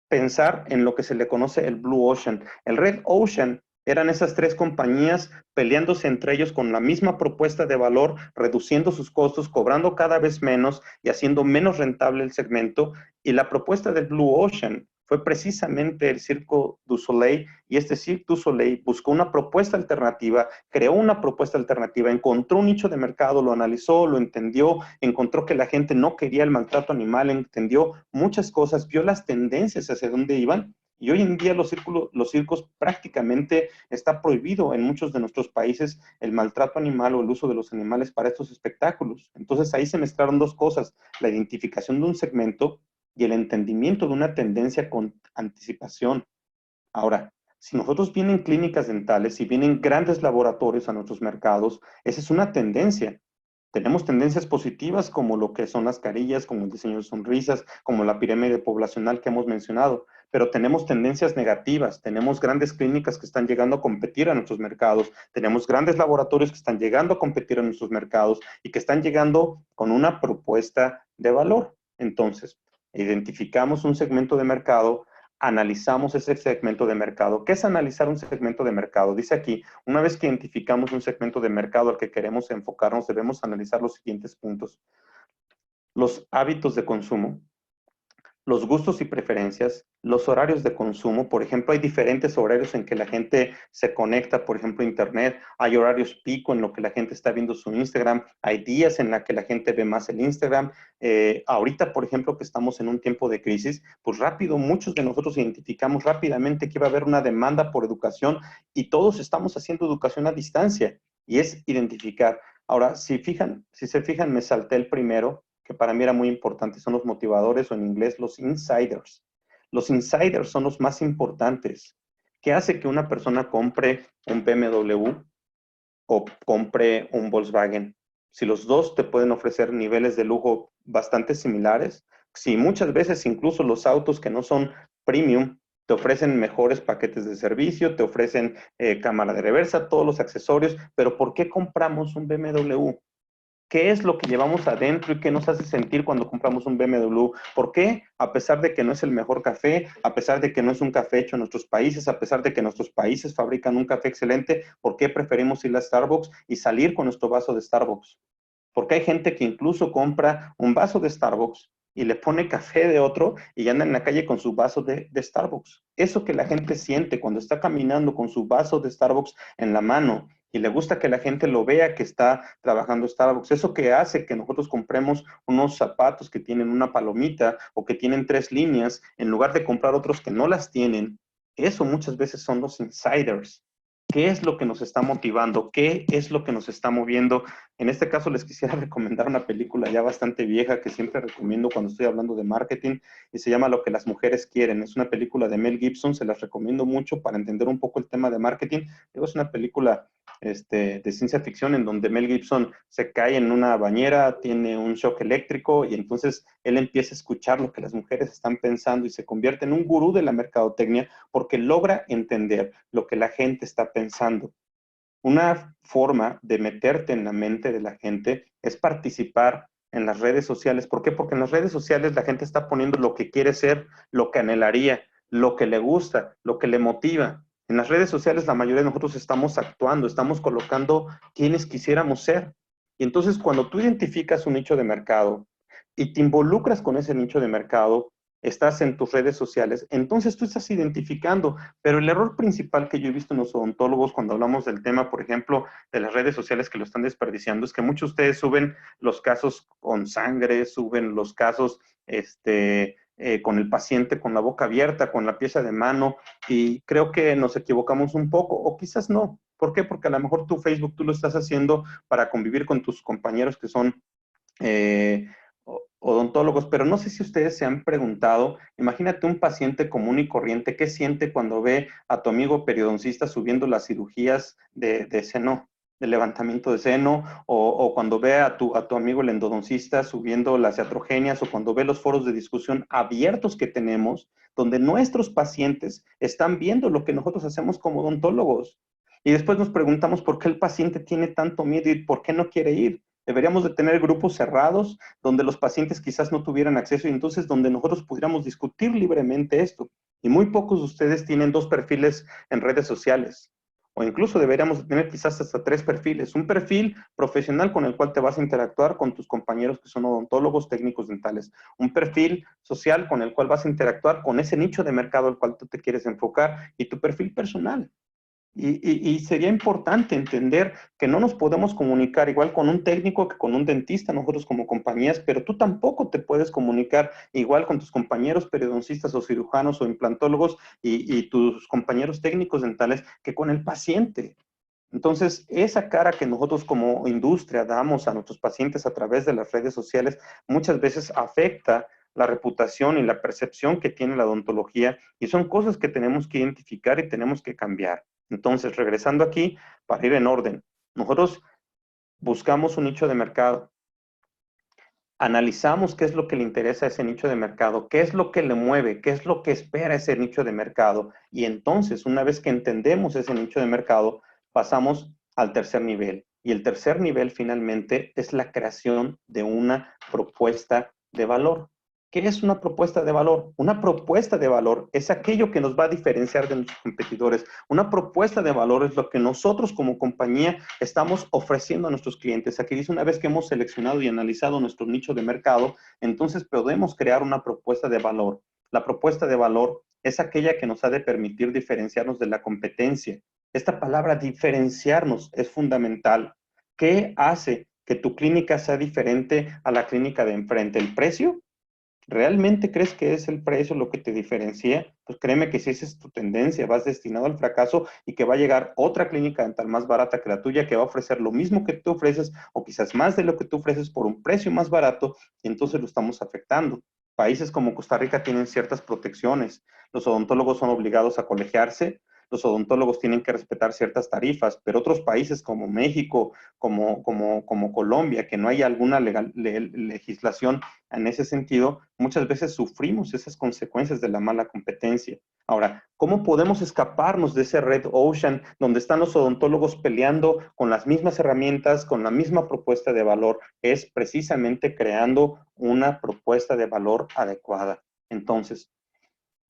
pensar en lo que se le conoce el Blue Ocean. El Red Ocean eran esas tres compañías peleándose entre ellos con la misma propuesta de valor, reduciendo sus costos, cobrando cada vez menos y haciendo menos rentable el segmento. Y la propuesta del Blue Ocean fue precisamente el Cirque du Soleil, y este Cirque du Soleil buscó una propuesta alternativa, creó una propuesta alternativa, encontró un nicho de mercado, lo analizó, lo entendió, encontró que la gente no quería el maltrato animal, entendió muchas cosas, vio las tendencias hacia dónde iban, y hoy en día los circos prácticamente está prohibido en muchos de nuestros países el maltrato animal o el uso de los animales para estos espectáculos. Entonces ahí se mezclaron dos cosas, la identificación de un segmento y el entendimiento de una tendencia con anticipación. Ahora, si nosotros vienen clínicas dentales, si vienen grandes laboratorios a nuestros mercados, esa es una tendencia. Tenemos tendencias positivas como lo que son las carillas, como el diseño de sonrisas, como la pirámide poblacional que hemos mencionado, pero tenemos tendencias negativas, tenemos grandes clínicas que están llegando a competir a nuestros mercados, tenemos grandes laboratorios que están llegando a competir a nuestros mercados y que están llegando con una propuesta de valor. Entonces, identificamos un segmento de mercado, analizamos ese segmento de mercado. ¿Qué es analizar un segmento de mercado? Dice aquí, una vez que identificamos un segmento de mercado al que queremos enfocarnos, debemos analizar los siguientes puntos. Los hábitos de consumo, los gustos y preferencias, los horarios de consumo. Por ejemplo, hay diferentes horarios en que la gente se conecta, por ejemplo, a Internet. Hay horarios pico en lo que la gente está viendo su Instagram. Hay días en la que la gente ve más el Instagram. Ahorita, por ejemplo, que estamos en un tiempo de crisis, pues rápido, muchos de nosotros identificamos rápidamente que iba a haber una demanda por educación y todos estamos haciendo educación a distancia. Y es identificar. Ahora, si se fijan, me salté el primero, que para mí era muy importante, son los motivadores o en inglés los insiders. Los insiders son los más importantes. ¿Qué hace que una persona compre un BMW o compre un Volkswagen? Si los dos te pueden ofrecer niveles de lujo bastante similares, si muchas veces incluso los autos que no son premium te ofrecen mejores paquetes de servicio, te ofrecen cámara de reversa, todos los accesorios, pero ¿por qué compramos un BMW? ¿Qué es lo que llevamos adentro y qué nos hace sentir cuando compramos un BMW? ¿Por qué? A pesar de que no es el mejor café, a pesar de que no es un café hecho en nuestros países, a pesar de que nuestros países fabrican un café excelente, ¿por qué preferimos ir a Starbucks y salir con nuestro vaso de Starbucks? Porque hay gente que incluso compra un vaso de Starbucks y le pone café de otro y anda en la calle con su vaso de Starbucks. Eso que la gente siente cuando está caminando con su vaso de Starbucks en la mano y le gusta que la gente lo vea que está trabajando Starbucks. Eso que hace que nosotros compremos unos zapatos que tienen una palomita o que tienen 3 líneas en lugar de comprar otros que no las tienen. Eso muchas veces son los insiders. ¿Qué es lo que nos está motivando? ¿Qué es lo que nos está moviendo? En este caso les quisiera recomendar una película ya bastante vieja que siempre recomiendo cuando estoy hablando de marketing y se llama Lo que las mujeres quieren. Es una película de Mel Gibson, se las recomiendo mucho para entender un poco el tema de marketing. Es una película de ciencia ficción en donde Mel Gibson se cae en una bañera, tiene un shock eléctrico y entonces él empieza a escuchar lo que las mujeres están pensando y se convierte en un gurú de la mercadotecnia porque logra entender lo que la gente está pensando. Una forma de meterte en la mente de la gente es participar en las redes sociales. ¿Por qué? Porque en las redes sociales la gente está poniendo lo que quiere ser, lo que anhelaría, lo que le gusta, lo que le motiva. En las redes sociales la mayoría de nosotros estamos actuando, estamos colocando quienes quisiéramos ser. Y entonces cuando tú identificas un nicho de mercado y te involucras con ese nicho de mercado, estás en tus redes sociales, entonces tú estás identificando, pero el error principal que yo he visto en los odontólogos cuando hablamos del tema, por ejemplo, de las redes sociales que lo están desperdiciando, es que muchos de ustedes suben los casos con sangre, suben los casos con el paciente con la boca abierta, con la pieza de mano, y creo que nos equivocamos un poco, o quizás no. ¿Por qué? Porque a lo mejor tu Facebook tú lo estás haciendo para convivir con tus compañeros que son eh, odontólogos, pero no sé si ustedes se han preguntado, imagínate un paciente común y corriente, ¿qué siente cuando ve a tu amigo periodoncista subiendo las cirugías de seno, de levantamiento de seno, o cuando ve a tu amigo el endodoncista subiendo las iatrogenias, o cuando ve los foros de discusión abiertos que tenemos, donde nuestros pacientes están viendo lo que nosotros hacemos como odontólogos? Y después nos preguntamos por qué el paciente tiene tanto miedo y por qué no quiere ir. Deberíamos de tener grupos cerrados donde los pacientes quizás no tuvieran acceso y entonces donde nosotros pudiéramos discutir libremente esto. Y muy pocos de ustedes tienen 2 perfiles en redes sociales. O incluso deberíamos de tener quizás hasta 3 perfiles. Un perfil profesional con el cual te vas a interactuar con tus compañeros que son odontólogos, técnicos dentales. Un perfil social con el cual vas a interactuar con ese nicho de mercado al cual tú te quieres enfocar. Y tu perfil personal. Y sería importante entender que no nos podemos comunicar igual con un técnico que con un dentista, nosotros como compañías, pero tú tampoco te puedes comunicar igual con tus compañeros periodoncistas o cirujanos o implantólogos y tus compañeros técnicos dentales que con el paciente. Entonces, esa cara que nosotros como industria damos a nuestros pacientes a través de las redes sociales muchas veces afecta la reputación y la percepción que tiene la odontología y son cosas que tenemos que identificar y tenemos que cambiar. Entonces, regresando aquí, para ir en orden, nosotros buscamos un nicho de mercado, analizamos qué es lo que le interesa a ese nicho de mercado, qué es lo que le mueve, qué es lo que espera ese nicho de mercado. Y entonces, una vez que entendemos ese nicho de mercado, pasamos al tercer nivel. Y el tercer nivel finalmente es la creación de una propuesta de valor. ¿Qué es una propuesta de valor? Una propuesta de valor es aquello que nos va a diferenciar de nuestros competidores. Una propuesta de valor es lo que nosotros como compañía estamos ofreciendo a nuestros clientes. Aquí dice, una vez que hemos seleccionado y analizado nuestro nicho de mercado, entonces podemos crear una propuesta de valor. La propuesta de valor es aquella que nos ha de permitir diferenciarnos de la competencia. Esta palabra diferenciarnos es fundamental. ¿Qué hace que tu clínica sea diferente a la clínica de enfrente? ¿El precio? ¿Realmente crees que es el precio lo que te diferencia? Pues créeme que si esa es tu tendencia, vas destinado al fracaso y que va a llegar otra clínica dental más barata que la tuya que va a ofrecer lo mismo que tú ofreces o quizás más de lo que tú ofreces por un precio más barato y entonces lo estamos afectando. Países como Costa Rica tienen ciertas protecciones. Los odontólogos son obligados a colegiarse, los odontólogos tienen que respetar ciertas tarifas, pero otros países como México, como Colombia, que no hay alguna legislación en ese sentido, muchas veces sufrimos esas consecuencias de la mala competencia. Ahora, ¿cómo podemos escaparnos de ese red ocean donde están los odontólogos peleando con las mismas herramientas, con la misma propuesta de valor? Es precisamente creando una propuesta de valor adecuada. Entonces,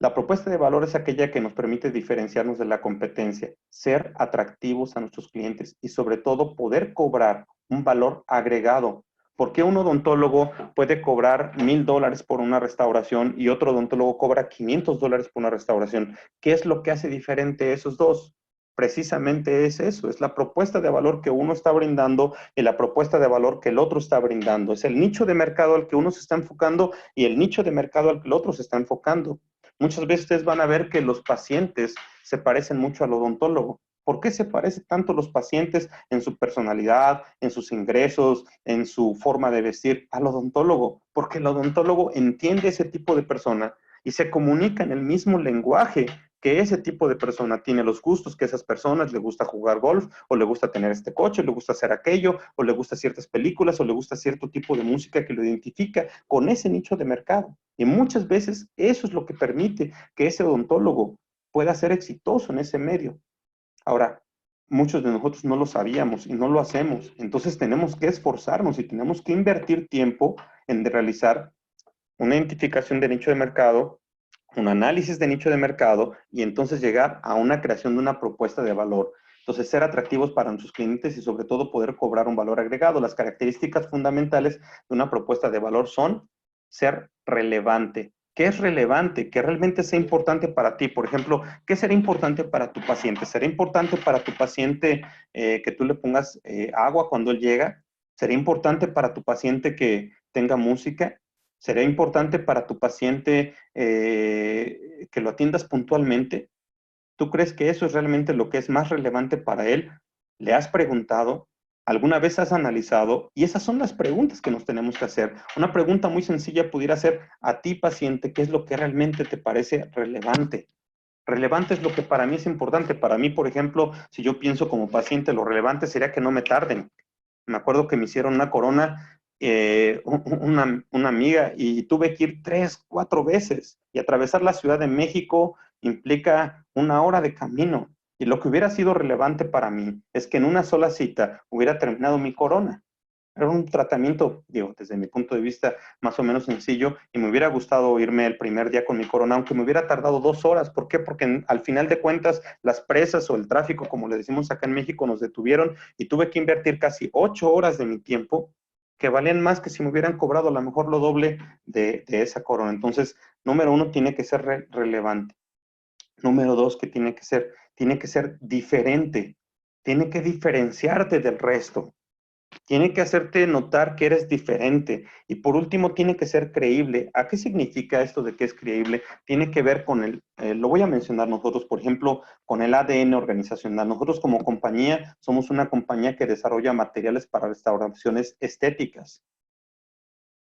la propuesta de valor es aquella que nos permite diferenciarnos de la competencia, ser atractivos a nuestros clientes y sobre todo poder cobrar un valor agregado. ¿Por qué un odontólogo puede cobrar $1,000 por una restauración y otro odontólogo cobra $500 por una restauración? ¿Qué es lo que hace diferente a esos dos? Precisamente es eso, es la propuesta de valor que uno está brindando y la propuesta de valor que el otro está brindando. Es el nicho de mercado al que uno se está enfocando y el nicho de mercado al que el otro se está enfocando. Muchas veces ustedes van a ver que los pacientes se parecen mucho al odontólogo. ¿Por qué se parecen tanto los pacientes en su personalidad, en sus ingresos, en su forma de vestir al odontólogo? Porque el odontólogo entiende ese tipo de persona y se comunica en el mismo lenguaje que ese tipo de persona tiene, los gustos que esas personas, le gusta jugar golf, o le gusta tener este coche, o le gusta hacer aquello, o le gusta ciertas películas, o le gusta cierto tipo de música que lo identifica con ese nicho de mercado. Y muchas veces eso es lo que permite que ese odontólogo pueda ser exitoso en ese medio. Ahora, muchos de nosotros no lo sabíamos y no lo hacemos. Entonces tenemos que esforzarnos y tenemos que invertir tiempo en realizar una identificación de nicho de mercado, un análisis de nicho de mercado y entonces llegar a una creación de una propuesta de valor. Entonces, ser atractivos para nuestros clientes y sobre todo poder cobrar un valor agregado. Las características fundamentales de una propuesta de valor son ser relevante. ¿Qué es relevante? Que realmente sea importante para ti. Por ejemplo, ¿qué será importante para tu paciente? ¿Será importante para tu paciente que tú le pongas agua cuando él llega? ¿Será importante para tu paciente que tenga música? ¿Será importante para tu paciente que lo atiendas puntualmente? ¿Tú crees que eso es realmente lo que es más relevante para él? ¿Le has preguntado? ¿Alguna vez has analizado? Y esas son las preguntas que nos tenemos que hacer. Una pregunta muy sencilla pudiera ser a ti, paciente, ¿qué es lo que realmente te parece relevante? Relevante es lo que para mí es importante. Para mí, por ejemplo, si yo pienso como paciente, lo relevante sería que no me tarden. Me acuerdo que me hicieron una corona una amiga y tuve que ir 3, 4 veces y atravesar la Ciudad de México implica 1 hora de camino. Y lo que hubiera sido relevante para mí es que en una sola cita hubiera terminado mi corona. Era un tratamiento, digo, desde mi punto de vista, más o menos sencillo y me hubiera gustado irme el primer día con mi corona, aunque me hubiera tardado 2 horas. ¿Por qué? Porque al final de cuentas las presas o el tráfico, como le decimos acá en México, nos detuvieron y tuve que invertir casi 8 horas de mi tiempo que valían más que si me hubieran cobrado a lo mejor lo doble de esa corona. Entonces, número uno, tiene que ser relevante. Número dos, que tiene que ser diferente. Tiene que diferenciarte del resto. Tiene que hacerte notar que eres diferente. Y por último, tiene que ser creíble. ¿A qué significa esto de que es creíble? Tiene que ver con lo voy a mencionar nosotros, por ejemplo, con el ADN organizacional. Nosotros como compañía somos una compañía que desarrolla materiales para restauraciones estéticas.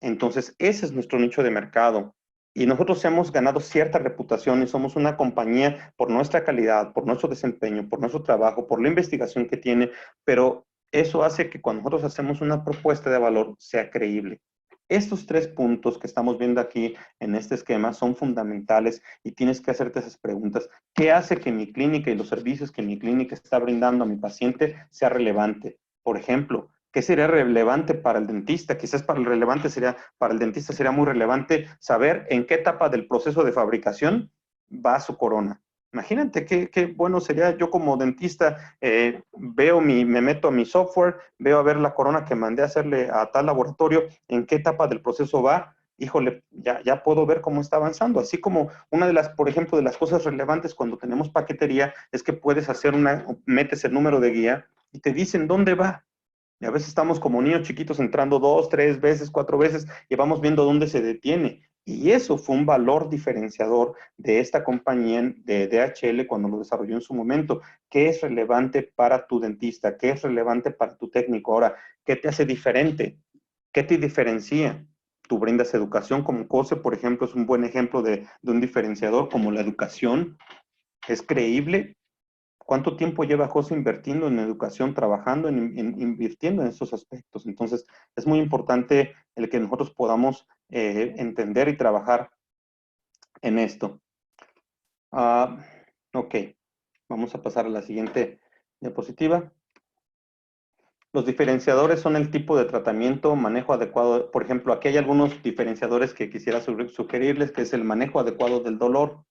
Entonces, ese es nuestro nicho de mercado. Y nosotros hemos ganado cierta reputación y somos una compañía por nuestra calidad, por nuestro desempeño, por nuestro trabajo, por la investigación que tiene, pero Eso hace que cuando nosotros hacemos una propuesta de valor sea creíble. Estos 3 puntos que estamos viendo aquí en este esquema son fundamentales y tienes que hacerte esas preguntas. ¿Qué hace que mi clínica y los servicios que mi clínica está brindando a mi paciente sea relevante? Por ejemplo, ¿qué sería relevante para el dentista? Quizás para el dentista sería muy relevante saber en qué etapa del proceso de fabricación va su corona. Imagínate qué bueno sería yo como dentista, me meto a mi software, veo a ver la corona que mandé a hacerle a tal laboratorio, en qué etapa del proceso va, híjole, ya puedo ver cómo está avanzando. Así como una de las, por ejemplo, de las cosas relevantes cuando tenemos paquetería es que puedes metes el número de guía y te dicen dónde va. Y a veces estamos como niños chiquitos entrando 2, 3 veces, 4 veces y vamos viendo dónde se detiene. Y eso fue un valor diferenciador de esta compañía de DHL cuando lo desarrolló en su momento. ¿Qué es relevante para tu dentista? ¿Qué es relevante para tu técnico? Ahora, ¿qué te hace diferente? ¿Qué te diferencia? Tú brindas educación como COSE, por ejemplo, es un buen ejemplo de un diferenciador como la educación. ¿Es creíble? ¿Cuánto tiempo lleva José invirtiendo en educación, trabajando, invirtiendo en estos aspectos? Entonces, es muy importante el que nosotros podamos entender y trabajar en esto. Ok, vamos a pasar a la siguiente diapositiva. Los diferenciadores son el tipo de tratamiento, manejo adecuado. Por ejemplo, aquí hay algunos diferenciadores que quisiera sugerirles, que es el manejo adecuado del dolor.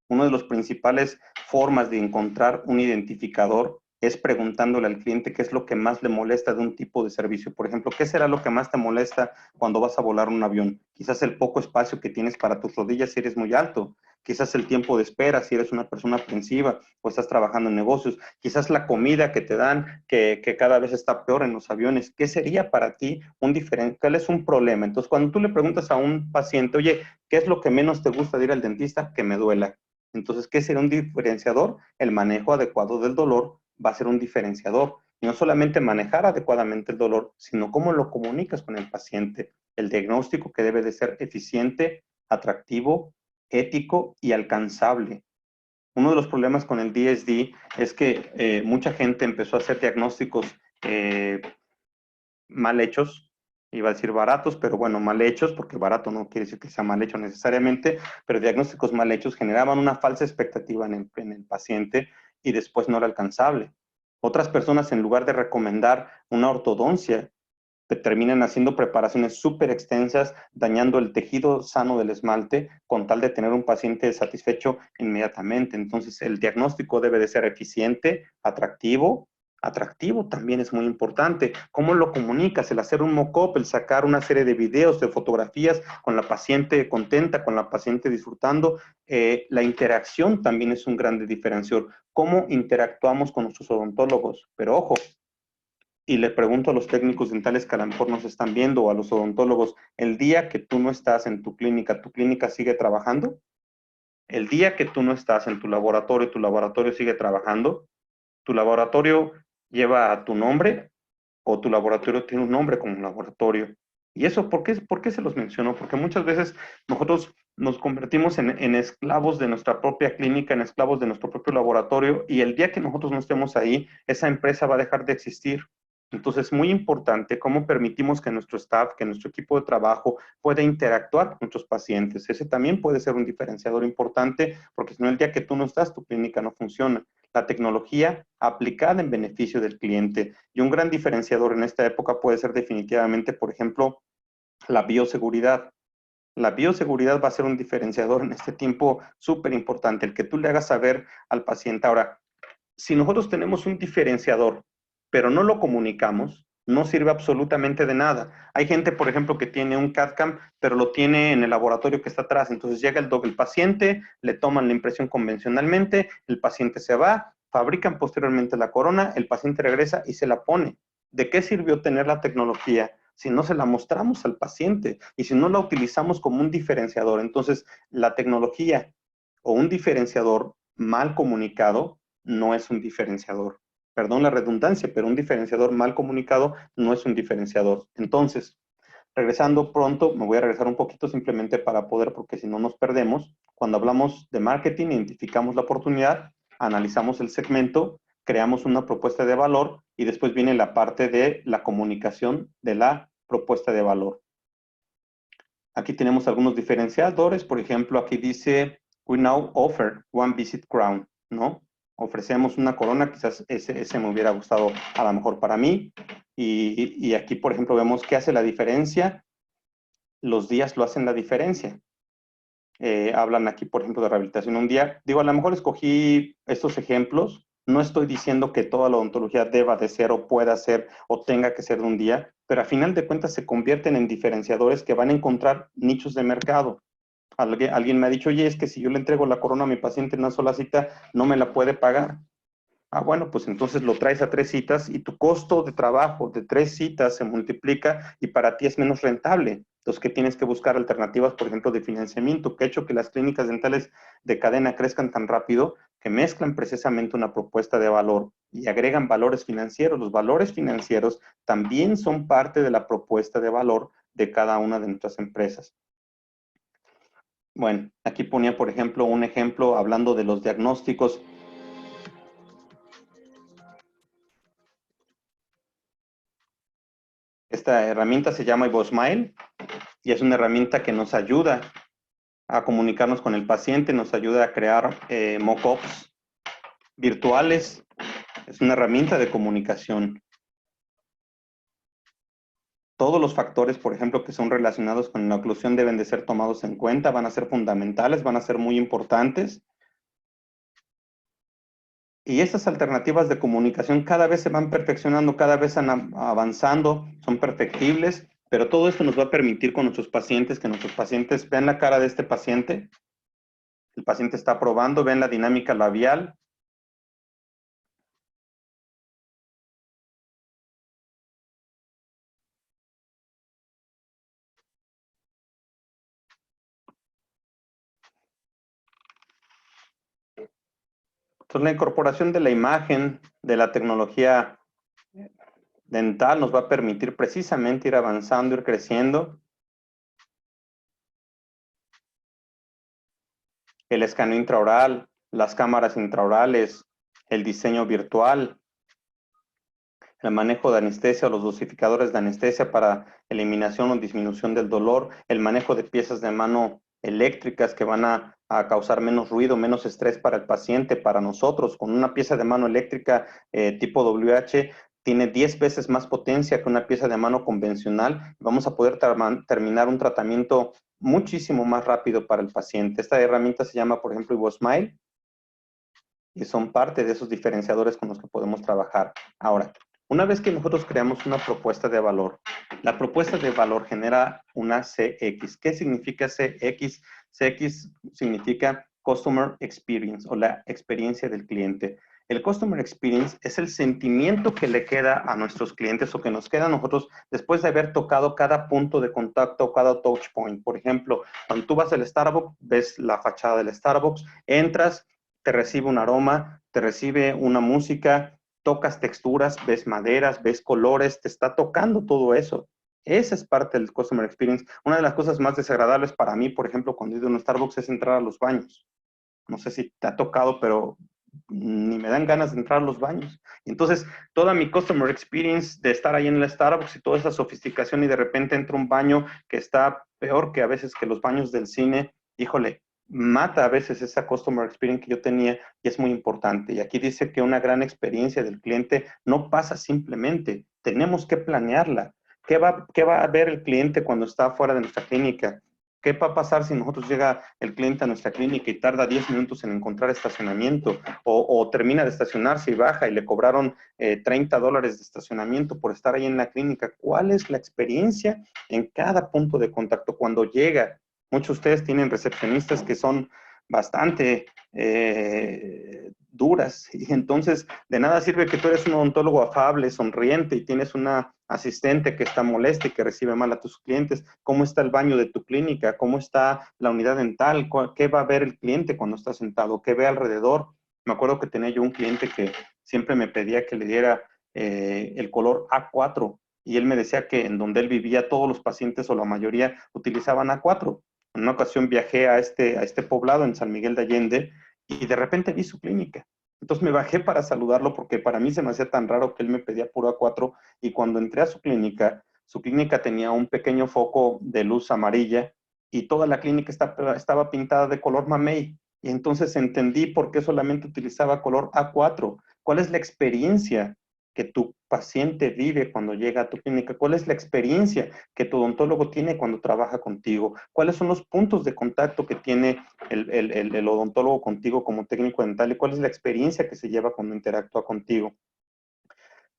Una de las principales formas de encontrar un identificador es preguntándole al cliente qué es lo que más le molesta de un tipo de servicio. Por ejemplo, ¿qué será lo que más te molesta cuando vas a volar un avión? Quizás el poco espacio que tienes para tus rodillas si eres muy alto. Quizás el tiempo de espera si eres una persona aprensiva o estás trabajando en negocios. Quizás la comida que te dan, que cada vez está peor en los aviones. ¿Qué sería para ti un diferente? ¿Cuál es un problema? Entonces, cuando tú le preguntas a un paciente, oye, ¿qué es lo que menos te gusta de ir al dentista? Que me duela. Entonces, ¿qué será un diferenciador? El manejo adecuado del dolor va a ser un diferenciador. Y no solamente manejar adecuadamente el dolor, sino cómo lo comunicas con el paciente. El diagnóstico que debe de ser eficiente, atractivo, ético y alcanzable. Uno de los problemas con el DSD es que mucha gente empezó a hacer diagnósticos mal hechos, iba a decir baratos, pero bueno, mal hechos, porque barato no quiere decir que sea mal hecho necesariamente, pero diagnósticos mal hechos generaban una falsa expectativa en el paciente y después no era alcanzable. Otras personas, en lugar de recomendar una ortodoncia, terminan haciendo preparaciones súper extensas, dañando el tejido sano del esmalte, con tal de tener un paciente satisfecho inmediatamente. Entonces, el diagnóstico debe de ser eficiente, atractivo. Atractivo también es muy importante. ¿Cómo lo comunicas? El hacer un mock-up, el sacar una serie de videos, de fotografías con la paciente contenta, con la paciente disfrutando. La interacción también es un gran diferenciador. ¿Cómo interactuamos con nuestros odontólogos? Pero ojo, y le pregunto a los técnicos dentales que a lo mejor nos están viendo o a los odontólogos, el día que tú no estás en tu clínica sigue trabajando? El día que tú no estás en tu laboratorio sigue trabajando, tu laboratorio lleva a tu nombre o tu laboratorio tiene un nombre como laboratorio. ¿Y eso por qué se los menciono? Porque muchas veces nosotros nos convertimos en esclavos de nuestra propia clínica, en esclavos de nuestro propio laboratorio, y el día que nosotros no estemos ahí, esa empresa va a dejar de existir. Entonces, es muy importante cómo permitimos que nuestro staff, que nuestro equipo de trabajo pueda interactuar con nuestros pacientes. Ese también puede ser un diferenciador importante, porque si no, el día que tú no estás, tu clínica no funciona. La tecnología aplicada en beneficio del cliente. Y un gran diferenciador en esta época puede ser definitivamente, por ejemplo, la bioseguridad. La bioseguridad va a ser un diferenciador en este tiempo súper importante, el que tú le hagas saber al paciente. Ahora, si nosotros tenemos un diferenciador, pero no lo comunicamos, no sirve absolutamente de nada. Hay gente, por ejemplo, que tiene un CAD/CAM, pero lo tiene en el laboratorio que está atrás. Entonces llega el paciente, le toman la impresión convencionalmente, el paciente se va, fabrican posteriormente la corona, el paciente regresa y se la pone. ¿De qué sirvió tener la tecnología si no se la mostramos al paciente y si no la utilizamos como un diferenciador? Entonces, la tecnología o un diferenciador mal comunicado no es un diferenciador. Perdón la redundancia, pero un diferenciador mal comunicado no es un diferenciador. Entonces, regresando pronto, me voy a regresar un poquito simplemente para poder, porque si no nos perdemos. Cuando hablamos de marketing, identificamos la oportunidad, analizamos el segmento, creamos una propuesta de valor y después viene la parte de la comunicación de la propuesta de valor. Aquí tenemos algunos diferenciadores, por ejemplo, aquí dice, we now offer one visit crown, ¿no? Ofrecemos una corona, quizás ese me hubiera gustado a lo mejor para mí, y aquí, por ejemplo, vemos qué hace la diferencia, los días lo hacen la diferencia. Hablan aquí, por ejemplo, de rehabilitación un día. Digo, a lo mejor escogí estos ejemplos. No estoy diciendo que toda la odontología deba de ser o pueda ser o tenga que ser de un día, pero a final de cuentas se convierten en diferenciadores que van a encontrar nichos de mercado. Alguien me ha dicho, oye, es que si yo le entrego la corona a mi paciente en una sola cita, no me la puede pagar. Ah, bueno, pues entonces lo traes a 3 citas y tu costo de trabajo de 3 citas se multiplica y para ti es menos rentable. Entonces, ¿qué tienes que buscar? Alternativas, por ejemplo, de financiamiento, que ha hecho que las clínicas dentales de cadena crezcan tan rápido que mezclan precisamente una propuesta de valor y agregan valores financieros. Los valores financieros también son parte de la propuesta de valor de cada una de nuestras empresas. Bueno, aquí ponía, por ejemplo, un ejemplo hablando de los diagnósticos. Esta herramienta se llama IvoSmile y es una herramienta que nos ayuda a comunicarnos con el paciente, nos ayuda a crear mock-ups virtuales. Es una herramienta de comunicación. Todos los factores, por ejemplo, que son relacionados con la oclusión deben de ser tomados en cuenta, van a ser fundamentales, van a ser muy importantes. Y estas alternativas de comunicación cada vez se van perfeccionando, cada vez van avanzando, son perfectibles, pero todo esto nos va a permitir con nuestros pacientes, que nuestros pacientes vean la cara de este paciente, el paciente está probando, vean la dinámica labial. Entonces, la incorporación de la imagen, de la tecnología dental nos va a permitir precisamente ir avanzando, ir creciendo. El escaneo intraoral, las cámaras intraorales, el diseño virtual, el manejo de anestesia o los dosificadores de anestesia para eliminación o disminución del dolor, el manejo de piezas de mano eléctricas que van a causar menos ruido, menos estrés para el paciente, para nosotros. Con una pieza de mano eléctrica tipo WH tiene 10 veces más potencia que una pieza de mano convencional. Vamos a poder terminar un tratamiento muchísimo más rápido para el paciente. Esta herramienta se llama, por ejemplo, IvoSmile y son parte de esos diferenciadores con los que podemos trabajar. Ahora, una vez que nosotros creamos una propuesta de valor, la propuesta de valor genera una CX. ¿Qué significa CX? CX significa Customer Experience o la experiencia del cliente. El Customer Experience es el sentimiento que le queda a nuestros clientes o que nos queda a nosotros después de haber tocado cada punto de contacto, cada touch point. Por ejemplo, cuando tú vas al Starbucks, ves la fachada del Starbucks, entras, te recibe un aroma, te recibe una música, tocas texturas, ves maderas, ves colores, te está tocando todo eso. Esa es parte del Customer Experience. Una de las cosas más desagradables para mí, por ejemplo, cuando he ido a un Starbucks es entrar a los baños. No sé si te ha tocado, pero ni me dan ganas de entrar a los baños. Entonces, toda mi Customer Experience de estar ahí en el Starbucks y toda esa sofisticación y de repente entra un baño que está peor que a veces que los baños del cine, híjole, mata a veces esa Customer Experience que yo tenía y es muy importante. Y aquí dice que una gran experiencia del cliente no pasa simplemente, tenemos que planearla. ¿Qué va a ver el cliente cuando está fuera de nuestra clínica? ¿Qué va a pasar si nosotros llega el cliente a nuestra clínica y tarda 10 minutos en encontrar estacionamiento o termina de estacionarse y baja y le cobraron $30 de estacionamiento por estar ahí en la clínica? ¿Cuál es la experiencia en cada punto de contacto cuando llega? Muchos de ustedes tienen recepcionistas que son bastante duras y entonces de nada sirve que tú eres un odontólogo afable, sonriente y tienes una asistente que está molesta y que recibe mal a tus clientes. ¿Cómo está el baño de tu clínica? ¿Cómo está la unidad dental? ¿Qué va a ver el cliente cuando está sentado? ¿Qué ve alrededor? Me acuerdo que tenía yo un cliente que siempre me pedía que le diera el color A4 y él me decía que en donde él vivía todos los pacientes o la mayoría utilizaban A4. En una ocasión viajé a este poblado en San Miguel de Allende y de repente vi su clínica Entonces me bajé para saludarlo porque para mí se me hacía tan raro que él me pedía puro A4 y cuando entré a su clínica tenía un pequeño foco de luz amarilla y toda la clínica estaba pintada de color mamey. Y entonces entendí por qué solamente utilizaba color A4. ¿Cuál es la experiencia que tu paciente vive cuando llega a tu clínica? ¿Cuál es la experiencia que tu odontólogo tiene cuando trabaja contigo? ¿Cuáles son los puntos de contacto que tiene el odontólogo contigo como técnico dental y cuál es la experiencia que se lleva cuando interactúa contigo?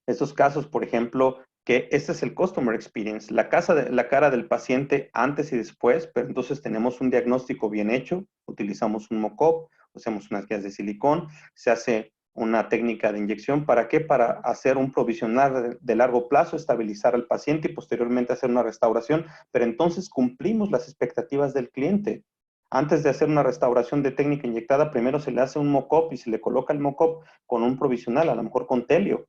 Estos casos, por ejemplo, que este es el customer experience, la cara del paciente antes y después, pero entonces tenemos un diagnóstico bien hecho, utilizamos un mock-up, usamos unas guías de silicón, se hace una técnica de inyección. ¿Para qué? Para hacer un provisional de largo plazo, estabilizar al paciente y posteriormente hacer una restauración, pero entonces cumplimos las expectativas del cliente. Antes de hacer una restauración de técnica inyectada, primero se le hace un mock-up y se le coloca el mock-up con un provisional, a lo mejor con telio.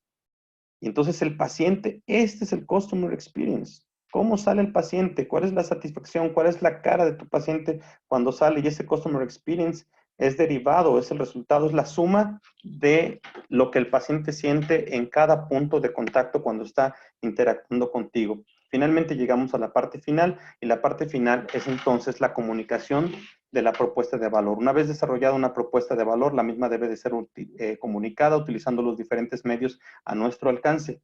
Y entonces el paciente, este es el customer experience. ¿Cómo sale el paciente? ¿Cuál es la satisfacción? ¿Cuál es la cara de tu paciente cuando sale? Y ese customer experience es derivado, es el resultado, es la suma de lo que el paciente siente en cada punto de contacto cuando está interactuando contigo. Finalmente llegamos a la parte final y la parte final es entonces la comunicación de la propuesta de valor. Una vez desarrollada una propuesta de valor, la misma debe de ser comunicada utilizando los diferentes medios a nuestro alcance.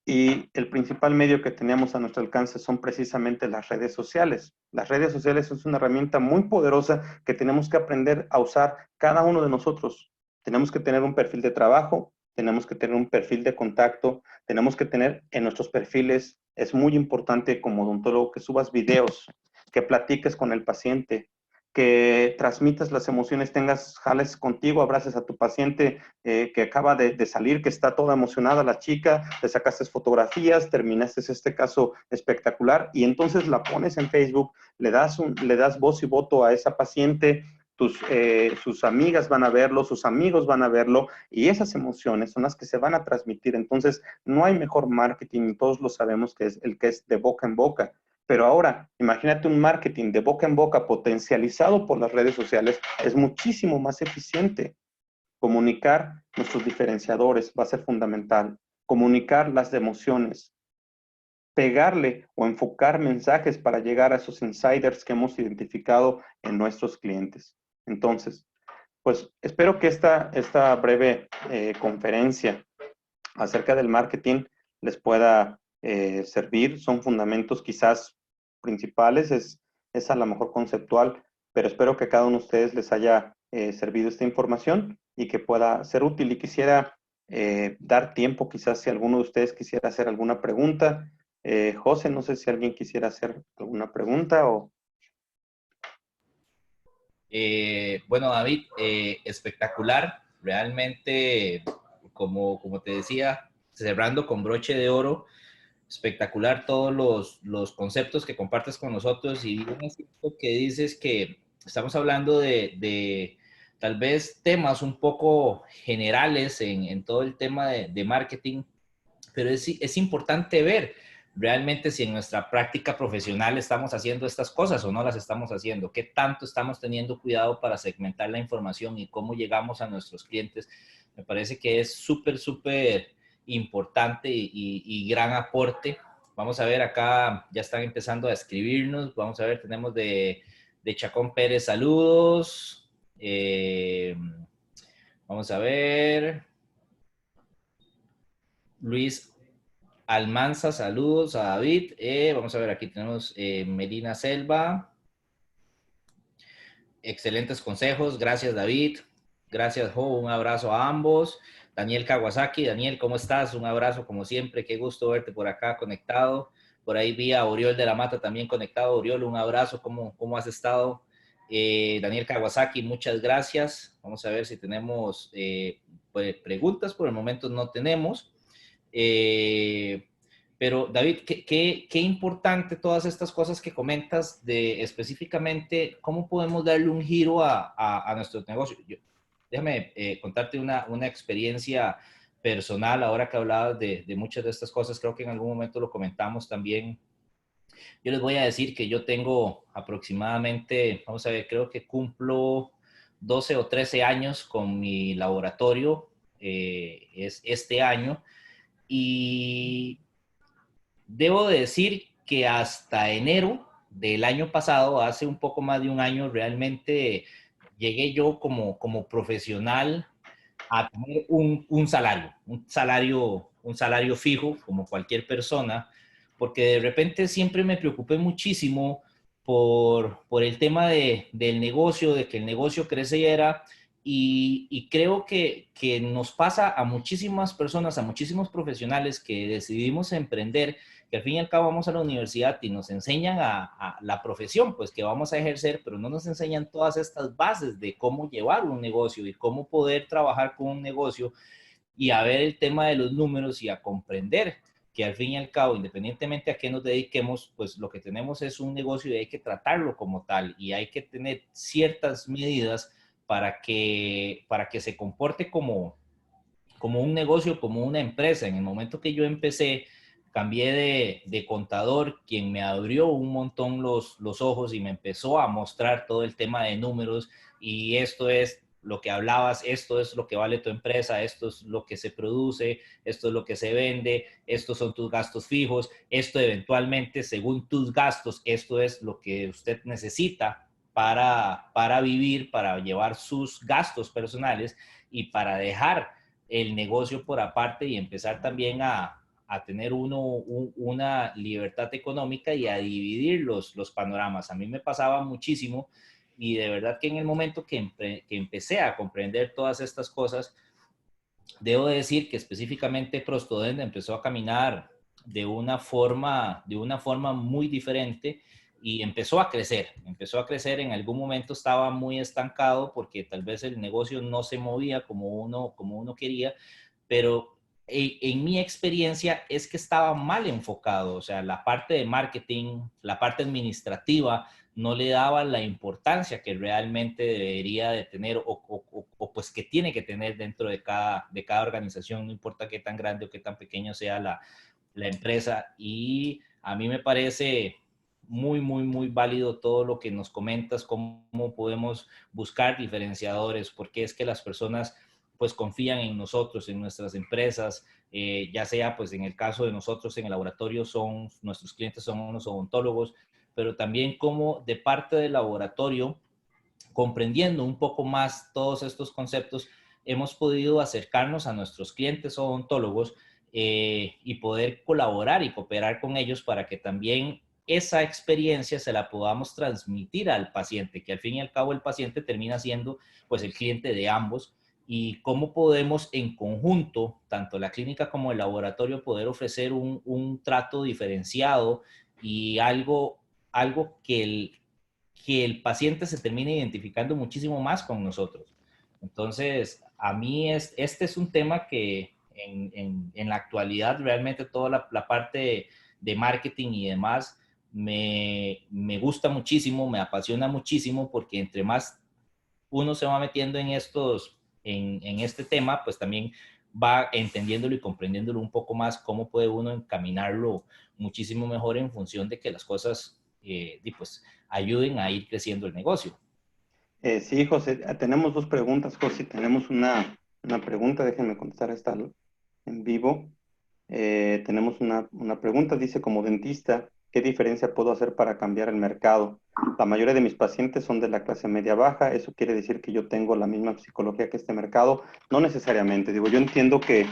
Y el principal medio que tenemos a nuestro alcance son precisamente las redes sociales. Las redes sociales es una herramienta muy poderosa que tenemos que aprender a usar cada uno de nosotros. Tenemos que tener un perfil de trabajo, tenemos que tener un perfil de contacto, tenemos que tener en nuestros perfiles, es muy importante como odontólogo que subas videos, que platiques con el paciente, que transmitas las emociones, tengas jales contigo, abraces a tu paciente que acaba de salir, que está toda emocionada la chica, le sacaste fotografías, terminaste este caso espectacular y entonces la pones en Facebook, le das voz y voto a esa paciente, sus amigas van a verlo, sus amigos van a verlo y esas emociones son las que se van a transmitir. Entonces, no hay mejor marketing, todos lo sabemos que es el que es de boca en boca. Pero ahora, imagínate un marketing de boca en boca potencializado por las redes sociales, es muchísimo más eficiente. Comunicar nuestros diferenciadores va a ser fundamental. Comunicar las emociones, pegarle o enfocar mensajes para llegar a esos insiders que hemos identificado en nuestros clientes. Entonces, pues espero que esta breve conferencia acerca del marketing les pueda servir. Son fundamentos quizás principales, es a lo mejor conceptual, pero espero que a cada uno de ustedes les haya servido esta información y que pueda ser útil. Y quisiera dar tiempo, quizás si alguno de ustedes quisiera hacer alguna pregunta. José, no sé si alguien quisiera hacer alguna pregunta o... Bueno, David, espectacular. Realmente, como te decía, cerrando con broche de oro, espectacular todos los conceptos que compartes con nosotros y bien es cierto que dices que estamos hablando de tal vez temas un poco generales en todo el tema de marketing, pero es importante ver realmente si en nuestra práctica profesional estamos haciendo estas cosas o no las estamos haciendo, qué tanto estamos teniendo cuidado para segmentar la información y cómo llegamos a nuestros clientes. Me parece que es súper, súper importante y gran aporte. Vamos a ver, acá ya están empezando a escribirnos. Vamos a ver, tenemos de Chacón Pérez, saludos. Vamos a ver. Luis Almanza, saludos a David. Vamos a ver, aquí tenemos Melina Selva. Excelentes consejos. Gracias, David. Gracias, Jo. Un abrazo a ambos. Daniel Kawasaki. Daniel, ¿cómo estás? Un abrazo como siempre. Qué gusto verte por acá conectado. Por ahí vi a Oriol de la Mata también conectado. Oriol, un abrazo. ¿Cómo has estado? Daniel Kawasaki, muchas gracias. Vamos a ver si tenemos pues, preguntas. Por el momento no tenemos. Pero David, qué importante todas estas cosas que comentas de específicamente cómo podemos darle un giro a nuestro negocio. Déjame contarte una experiencia personal ahora que hablabas de muchas de estas cosas. Creo que en algún momento lo comentamos también. Yo les voy a decir que yo tengo aproximadamente, vamos a ver, creo que cumplo 12 o 13 años con mi laboratorio, es este año, y debo de decir que hasta enero del año pasado, hace un poco más de un año, realmente llegué yo como profesional a tener un salario fijo, como cualquier persona, porque de repente siempre me preocupé muchísimo por el tema del negocio, de que el negocio creciera, y creo que nos pasa a muchísimas personas, a muchísimos profesionales que decidimos emprender, que al fin y al cabo vamos a la universidad y nos enseñan a la profesión, pues que vamos a ejercer, pero no nos enseñan todas estas bases de cómo llevar un negocio y cómo poder trabajar con un negocio, y a ver el tema de los números y a comprender que al fin y al cabo, independientemente a qué nos dediquemos, pues lo que tenemos es un negocio y hay que tratarlo como tal, y hay que tener ciertas medidas para que se comporte como un negocio, como una empresa. En el momento que yo empecé, cambié de contador, quien me abrió un montón los ojos y me empezó a mostrar todo el tema de números, y esto es lo que hablabas, esto es lo que vale tu empresa, esto es lo que se produce, esto es lo que se vende, estos son tus gastos fijos, esto eventualmente, según tus gastos, esto es lo que usted necesita para vivir, para llevar sus gastos personales y para dejar el negocio por aparte y empezar también a tener una libertad económica y a dividir los panoramas. A mí me pasaba muchísimo, y de verdad que en el momento que empecé a comprender todas estas cosas, debo decir que específicamente Prostodent empezó a caminar de una forma muy diferente, y empezó a crecer. En algún momento estaba muy estancado porque tal vez el negocio no se movía como uno quería, pero en mi experiencia es que estaba mal enfocado, o sea, la parte de marketing, la parte administrativa, no le daba la importancia que realmente debería de tener, o pues que tiene que tener dentro de cada organización, no importa qué tan grande o qué tan pequeño sea la empresa. Y a mí me parece muy válido todo lo que nos comentas, cómo podemos buscar diferenciadores, porque es que las personas pues confían en nosotros, en nuestras empresas, ya sea pues en el caso de nosotros en el laboratorio, nuestros clientes son unos odontólogos, pero también como de parte del laboratorio, comprendiendo un poco más todos estos conceptos, hemos podido acercarnos a nuestros clientes odontólogos, y poder colaborar y cooperar con ellos para que también esa experiencia se la podamos transmitir al paciente, que al fin y al cabo el paciente termina siendo pues el cliente de ambos, y cómo podemos en conjunto, tanto la clínica como el laboratorio, poder ofrecer un trato diferenciado y algo que el paciente se termine identificando muchísimo más con nosotros. Entonces, a mí este es un tema que en la actualidad realmente toda la parte de marketing y demás me gusta muchísimo, me apasiona muchísimo, porque entre más uno se va metiendo en este tema, pues también va entendiéndolo y comprendiéndolo un poco más, cómo puede uno encaminarlo muchísimo mejor en función de que las cosas pues, ayuden a ir creciendo el negocio. Sí, José, tenemos dos preguntas, José. Tenemos una pregunta, déjenme contestar esta en vivo. Tenemos una pregunta, dice, como dentista, ¿qué diferencia puedo hacer para cambiar el mercado? La mayoría de mis pacientes son de la clase media baja, ¿eso quiere decir que yo tengo la misma psicología que este mercado? No necesariamente, digo, yo entiendo que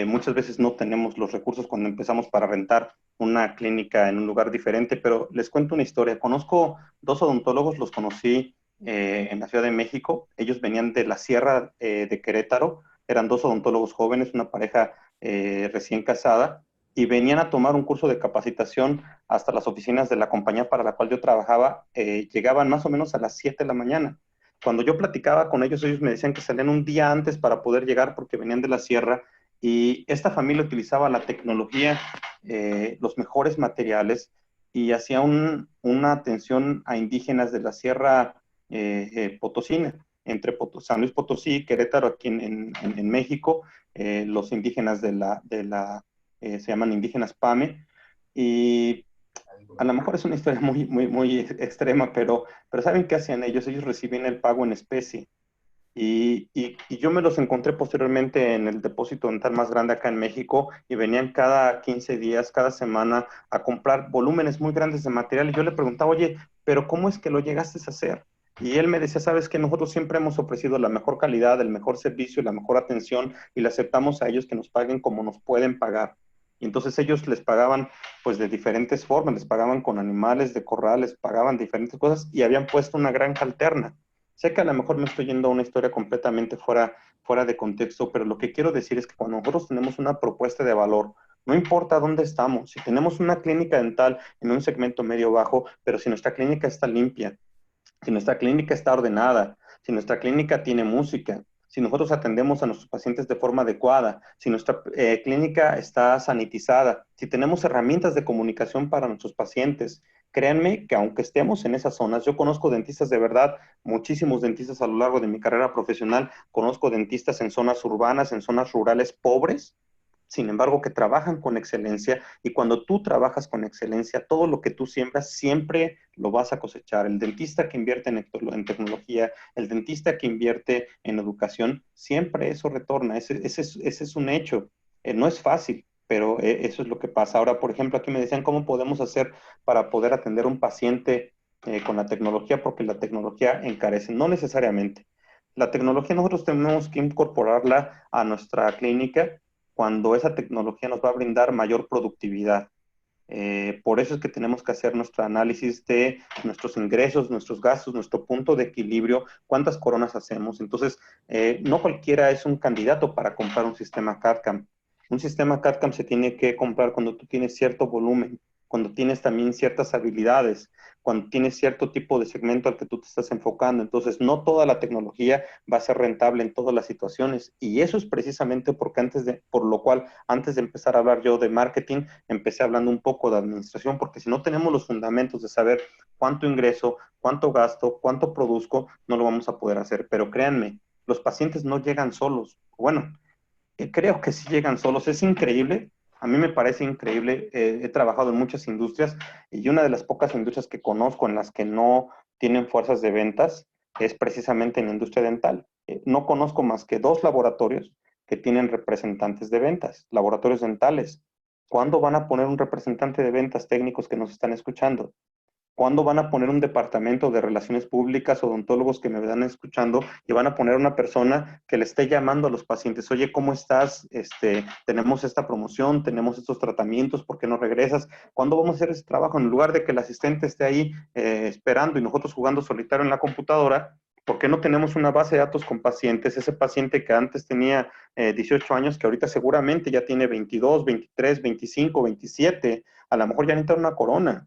muchas veces no tenemos los recursos cuando empezamos para rentar una clínica en un lugar diferente, pero les cuento una historia. Conozco dos odontólogos, los conocí en la Ciudad de México. Ellos venían de la Sierra de Querétaro, eran dos odontólogos jóvenes, una pareja recién casada, y venían a tomar un curso de capacitación hasta las oficinas de la compañía para la cual yo trabajaba. Llegaban más o menos a las 7 de la mañana. Cuando yo platicaba con ellos, ellos me decían que salían un día antes para poder llegar porque venían de la sierra, y esta familia utilizaba la tecnología, los mejores materiales, y hacía una atención a indígenas de la Sierra Potosina, entre San Luis Potosí y Querétaro, aquí en México. Los indígenas se llaman indígenas Pame, y a lo mejor es una historia muy extrema, pero ¿saben qué hacían ellos? Ellos recibían el pago en especie. Y yo me los encontré posteriormente en el depósito dental más grande acá en México y venían cada 15 días, cada semana a comprar volúmenes muy grandes de material. Y yo le preguntaba, oye, pero ¿cómo es que lo llegaste a hacer? Y él me decía, sabes que nosotros siempre hemos ofrecido la mejor calidad, el mejor servicio y la mejor atención y le aceptamos a ellos que nos paguen como nos pueden pagar. Y entonces ellos les pagaban pues de diferentes formas, les pagaban con animales de corral, les pagaban diferentes cosas y habían puesto una granja alterna. Sé que a lo mejor me estoy yendo a una historia completamente fuera de contexto, pero lo que quiero decir es que cuando nosotros tenemos una propuesta de valor, no importa dónde estamos, si tenemos una clínica dental en un segmento medio bajo, pero si nuestra clínica está limpia, si nuestra clínica está ordenada, si nuestra clínica tiene música, si nosotros atendemos a nuestros pacientes de forma adecuada, si nuestra clínica está sanitizada, si tenemos herramientas de comunicación para nuestros pacientes, créanme que aunque estemos en esas zonas, yo conozco dentistas de verdad, muchísimos dentistas a lo largo de mi carrera profesional, conozco dentistas en zonas urbanas, en zonas rurales pobres, sin embargo, que trabajan con excelencia y cuando tú trabajas con excelencia, todo lo que tú siembras siempre lo vas a cosechar. El dentista que invierte en tecnología, el dentista que invierte en educación, siempre eso retorna. Ese es un hecho. No es fácil, pero eso es lo que pasa. Ahora, por ejemplo, aquí me decían cómo podemos hacer para poder atender a un paciente con la tecnología, porque la tecnología encarece. No necesariamente. La tecnología nosotros tenemos que incorporarla a nuestra clínica cuando esa tecnología nos va a brindar mayor productividad. Por eso es que tenemos que hacer nuestro análisis de nuestros ingresos, nuestros gastos, nuestro punto de equilibrio, cuántas coronas hacemos. Entonces, no cualquiera es un candidato para comprar un sistema CAD/CAM. Un sistema CAD/CAM se tiene que comprar cuando tú tienes cierto volumen, cuando tienes también ciertas habilidades, cuando tienes cierto tipo de segmento al que tú te estás enfocando. Entonces, no toda la tecnología va a ser rentable en todas las situaciones. Y eso es precisamente por lo cual, antes de empezar a hablar yo de marketing, empecé hablando un poco de administración, porque si no tenemos los fundamentos de saber cuánto ingreso, cuánto gasto, cuánto produzco, no lo vamos a poder hacer. Pero créanme, los pacientes no llegan solos. Bueno, creo que sí llegan solos. Es increíble. A mí me parece increíble. He trabajado en muchas industrias y una de las pocas industrias que conozco en las que no tienen fuerzas de ventas es precisamente en la industria dental. No conozco más que dos laboratorios que tienen representantes de ventas, laboratorios dentales. ¿Cuándo van a poner un representante de ventas técnicos que nos están escuchando? ¿Cuándo van a poner un departamento de relaciones públicas, odontólogos que me están escuchando y van a poner una persona que le esté llamando a los pacientes? Oye, ¿cómo estás? Tenemos esta promoción, tenemos estos tratamientos, ¿por qué no regresas? ¿Cuándo vamos a hacer ese trabajo? En lugar de que el asistente esté ahí esperando y nosotros jugando solitario en la computadora, ¿por qué no tenemos una base de datos con pacientes? Ese paciente que antes tenía 18 años, que ahorita seguramente ya tiene 22, 23, 25, 27, a lo mejor ya necesita una corona.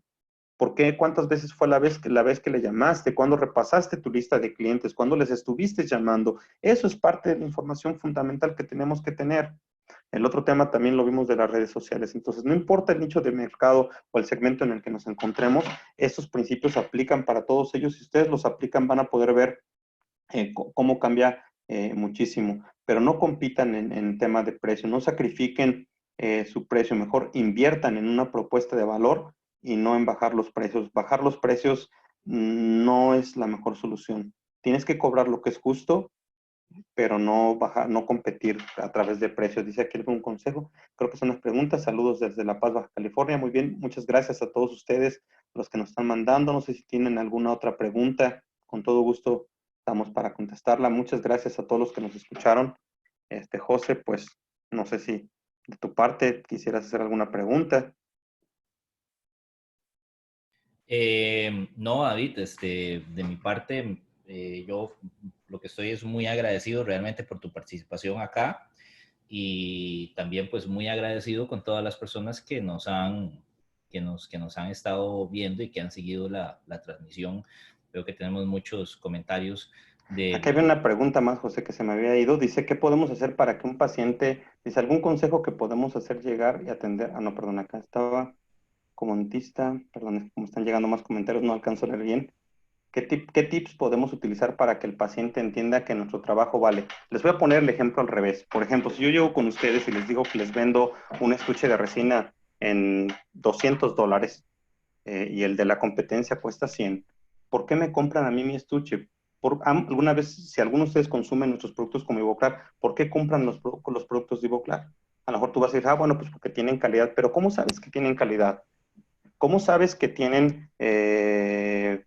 ¿Por qué? ¿Cuántas veces fue la vez que le llamaste? ¿Cuándo repasaste tu lista de clientes? ¿Cuándo les estuviste llamando? Eso es parte de la información fundamental que tenemos que tener. El otro tema también lo vimos de las redes sociales. Entonces, no importa el nicho de mercado o el segmento en el que nos encontremos, estos principios aplican para todos ellos. Si ustedes los aplican, van a poder ver cómo cambia muchísimo. Pero no compitan en tema de precio, no sacrifiquen su precio, mejor inviertan en una propuesta de valor y no en bajar los precios. Bajar los precios no es la mejor solución. Tienes que cobrar lo que es justo, pero no bajar, no competir a través de precios. Dice aquí algún consejo. Creo que son las preguntas. Saludos desde La Paz, Baja California. Muy bien, muchas gracias a todos ustedes, los que nos están mandando. No sé si tienen alguna otra pregunta. Con todo gusto estamos para contestarla. Muchas gracias a todos los que nos escucharon. José, pues no sé si de tu parte quisieras hacer alguna pregunta. No, David, de mi parte, yo lo que estoy es muy agradecido realmente por tu participación acá y también pues muy agradecido con todas las personas que nos han estado viendo y que han seguido la transmisión. Veo que tenemos muchos comentarios Aquí había de, una pregunta más, José, que se me había ido. Dice, ¿qué podemos hacer para que un paciente, dice, algún consejo que podemos hacer llegar y atender? Ah, no, perdón, acá estaba como dentista, perdón, es que como están llegando más comentarios, no alcanzo a leer bien. ¿Qué tips podemos utilizar para que el paciente entienda que nuestro trabajo vale? Les voy a poner el ejemplo al revés. Por ejemplo, si yo llego con ustedes y les digo que les vendo un estuche de resina en $200 y el de la competencia cuesta 100, ¿por qué me compran a mí mi estuche? alguna vez, si alguno de ustedes consumen nuestros productos como Ivoclar, ¿por qué compran los productos de Ivoclar? A lo mejor tú vas a decir, bueno, pues porque tienen calidad, pero ¿cómo sabes que tienen calidad? ¿Cómo sabes que tienen eh,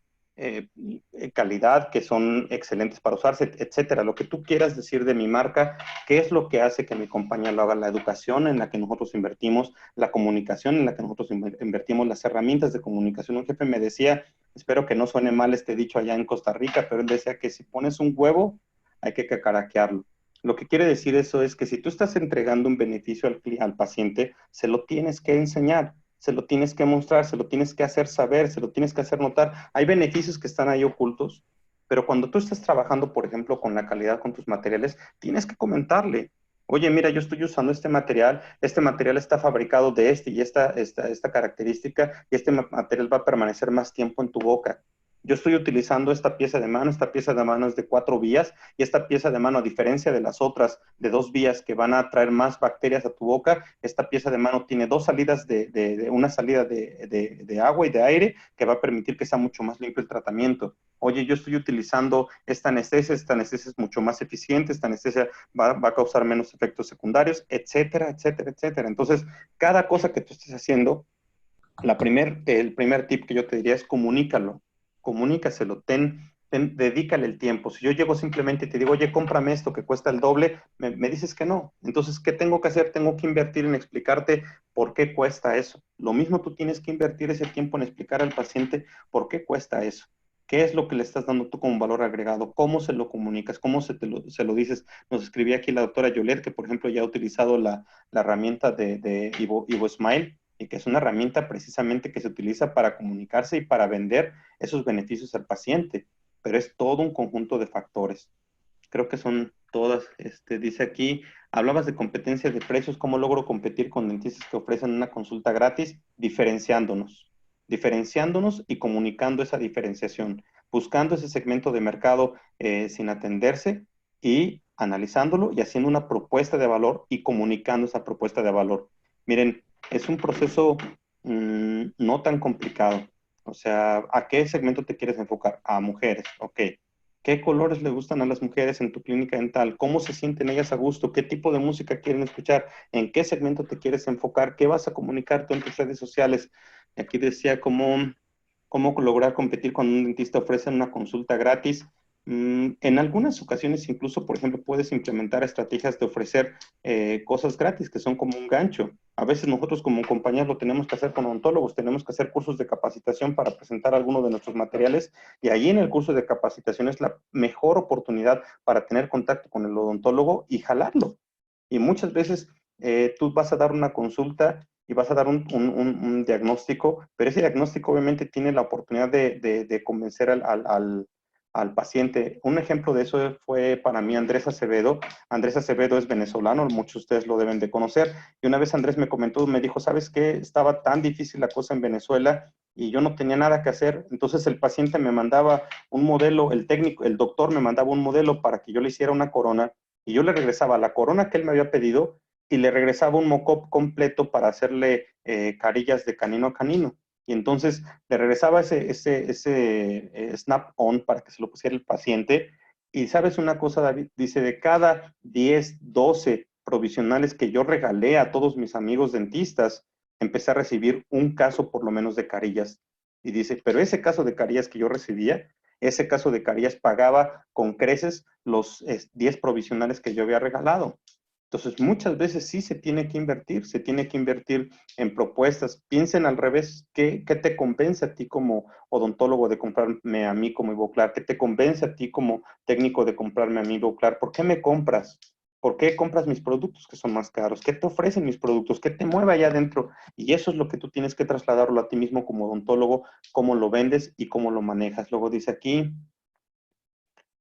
calidad, que son excelentes para usarse, etcétera? Lo que tú quieras decir de mi marca, ¿qué es lo que hace que mi compañía lo haga? La educación en la que nosotros invertimos, la comunicación en la que nosotros invertimos, las herramientas de comunicación. Un jefe me decía, espero que no suene mal este dicho allá en Costa Rica, pero él decía que si pones un huevo, hay que cacaraquearlo. Lo que quiere decir eso es que si tú estás entregando un beneficio al paciente, se lo tienes que enseñar, se lo tienes que mostrar, se lo tienes que hacer saber, se lo tienes que hacer notar. Hay beneficios que están ahí ocultos, pero cuando tú estás trabajando, por ejemplo, con la calidad, con tus materiales, tienes que comentarle, oye, mira, yo estoy usando este material está fabricado de y esta característica, y este material va a permanecer más tiempo en tu boca. Yo estoy utilizando esta pieza de mano es de 4 vías, y esta pieza de mano, a diferencia de las otras de 2 vías que van a traer más bacterias a tu boca, esta pieza de mano tiene 2 salidas una salida de agua y de aire que va a permitir que sea mucho más limpio el tratamiento. Oye, yo estoy utilizando esta anestesia es mucho más eficiente, esta anestesia va a causar menos efectos secundarios, etcétera, etcétera, etcétera. Entonces, cada cosa que tú estés haciendo, el primer tip que yo te diría es comunícaselo, dedícale el tiempo. Si yo llego simplemente y te digo, oye, cómprame esto que cuesta el doble, me dices que no. Entonces, ¿qué tengo que hacer? Tengo que invertir en explicarte por qué cuesta eso. Lo mismo tú tienes que invertir ese tiempo en explicar al paciente por qué cuesta eso. ¿Qué es lo que le estás dando tú como valor agregado? ¿Cómo se lo comunicas? ¿Cómo se lo dices? Nos escribía aquí la doctora Yolet, que por ejemplo ya ha utilizado la herramienta de Ivo Smile, y que es una herramienta precisamente que se utiliza para comunicarse y para vender esos beneficios al paciente, pero es todo un conjunto de factores. Creo que son todas. Dice aquí, hablabas de competencia de precios, ¿cómo logro competir con dentistas que ofrecen una consulta gratis? Diferenciándonos y comunicando esa diferenciación, buscando ese segmento de mercado sin atenderse y analizándolo y haciendo una propuesta de valor y comunicando esa propuesta de valor. Miren, es un proceso no tan complicado. O sea, ¿a qué segmento te quieres enfocar? A mujeres, ok. ¿Qué colores le gustan a las mujeres en tu clínica dental? ¿Cómo se sienten ellas a gusto? ¿Qué tipo de música quieren escuchar? ¿En qué segmento te quieres enfocar? ¿Qué vas a comunicar tú en tus redes sociales? Aquí decía cómo lograr competir cuando un dentista ofrece una consulta gratis. En algunas ocasiones, incluso, por ejemplo, puedes implementar estrategias de ofrecer cosas gratis que son como un gancho. A veces nosotros como compañías lo tenemos que hacer con odontólogos, tenemos que hacer cursos de capacitación para presentar algunos de nuestros materiales, y ahí en el curso de capacitación es la mejor oportunidad para tener contacto con el odontólogo y jalarlo. Y muchas veces tú vas a dar una consulta y vas a dar un diagnóstico, pero ese diagnóstico obviamente tiene la oportunidad de convencer al paciente. Un ejemplo de eso fue para mí Andrés Acevedo. Andrés Acevedo es venezolano, muchos de ustedes lo deben de conocer, y una vez Andrés me comentó, me dijo, ¿sabes qué? Estaba tan difícil la cosa en Venezuela y yo no tenía nada que hacer, entonces el paciente me mandaba un modelo, el doctor me mandaba un modelo para que yo le hiciera una corona, y yo le regresaba la corona que él me había pedido y le regresaba un mock-up completo para hacerle carillas de canino a canino. Y entonces le regresaba ese snap-on para que se lo pusiera el paciente. Y sabes una cosa, David, dice, de cada 10, 12 provisionales que yo regalé a todos mis amigos dentistas, empecé a recibir un caso por lo menos de carillas. Y dice, pero ese caso de carillas que yo recibía, ese caso de carillas pagaba con creces los 10 provisionales que yo había regalado. Entonces, muchas veces sí se tiene que invertir en propuestas. Piensen al revés, ¿qué te convence a ti como odontólogo de comprarme a mí como Ivoclar? ¿Qué te convence a ti como técnico de comprarme a mí Ivoclar? ¿Por qué me compras? ¿Por qué compras mis productos que son más caros? ¿Qué te ofrecen mis productos? ¿Qué te mueve allá adentro? Y eso es lo que tú tienes que trasladarlo a ti mismo como odontólogo, cómo lo vendes y cómo lo manejas. Luego dice aquí,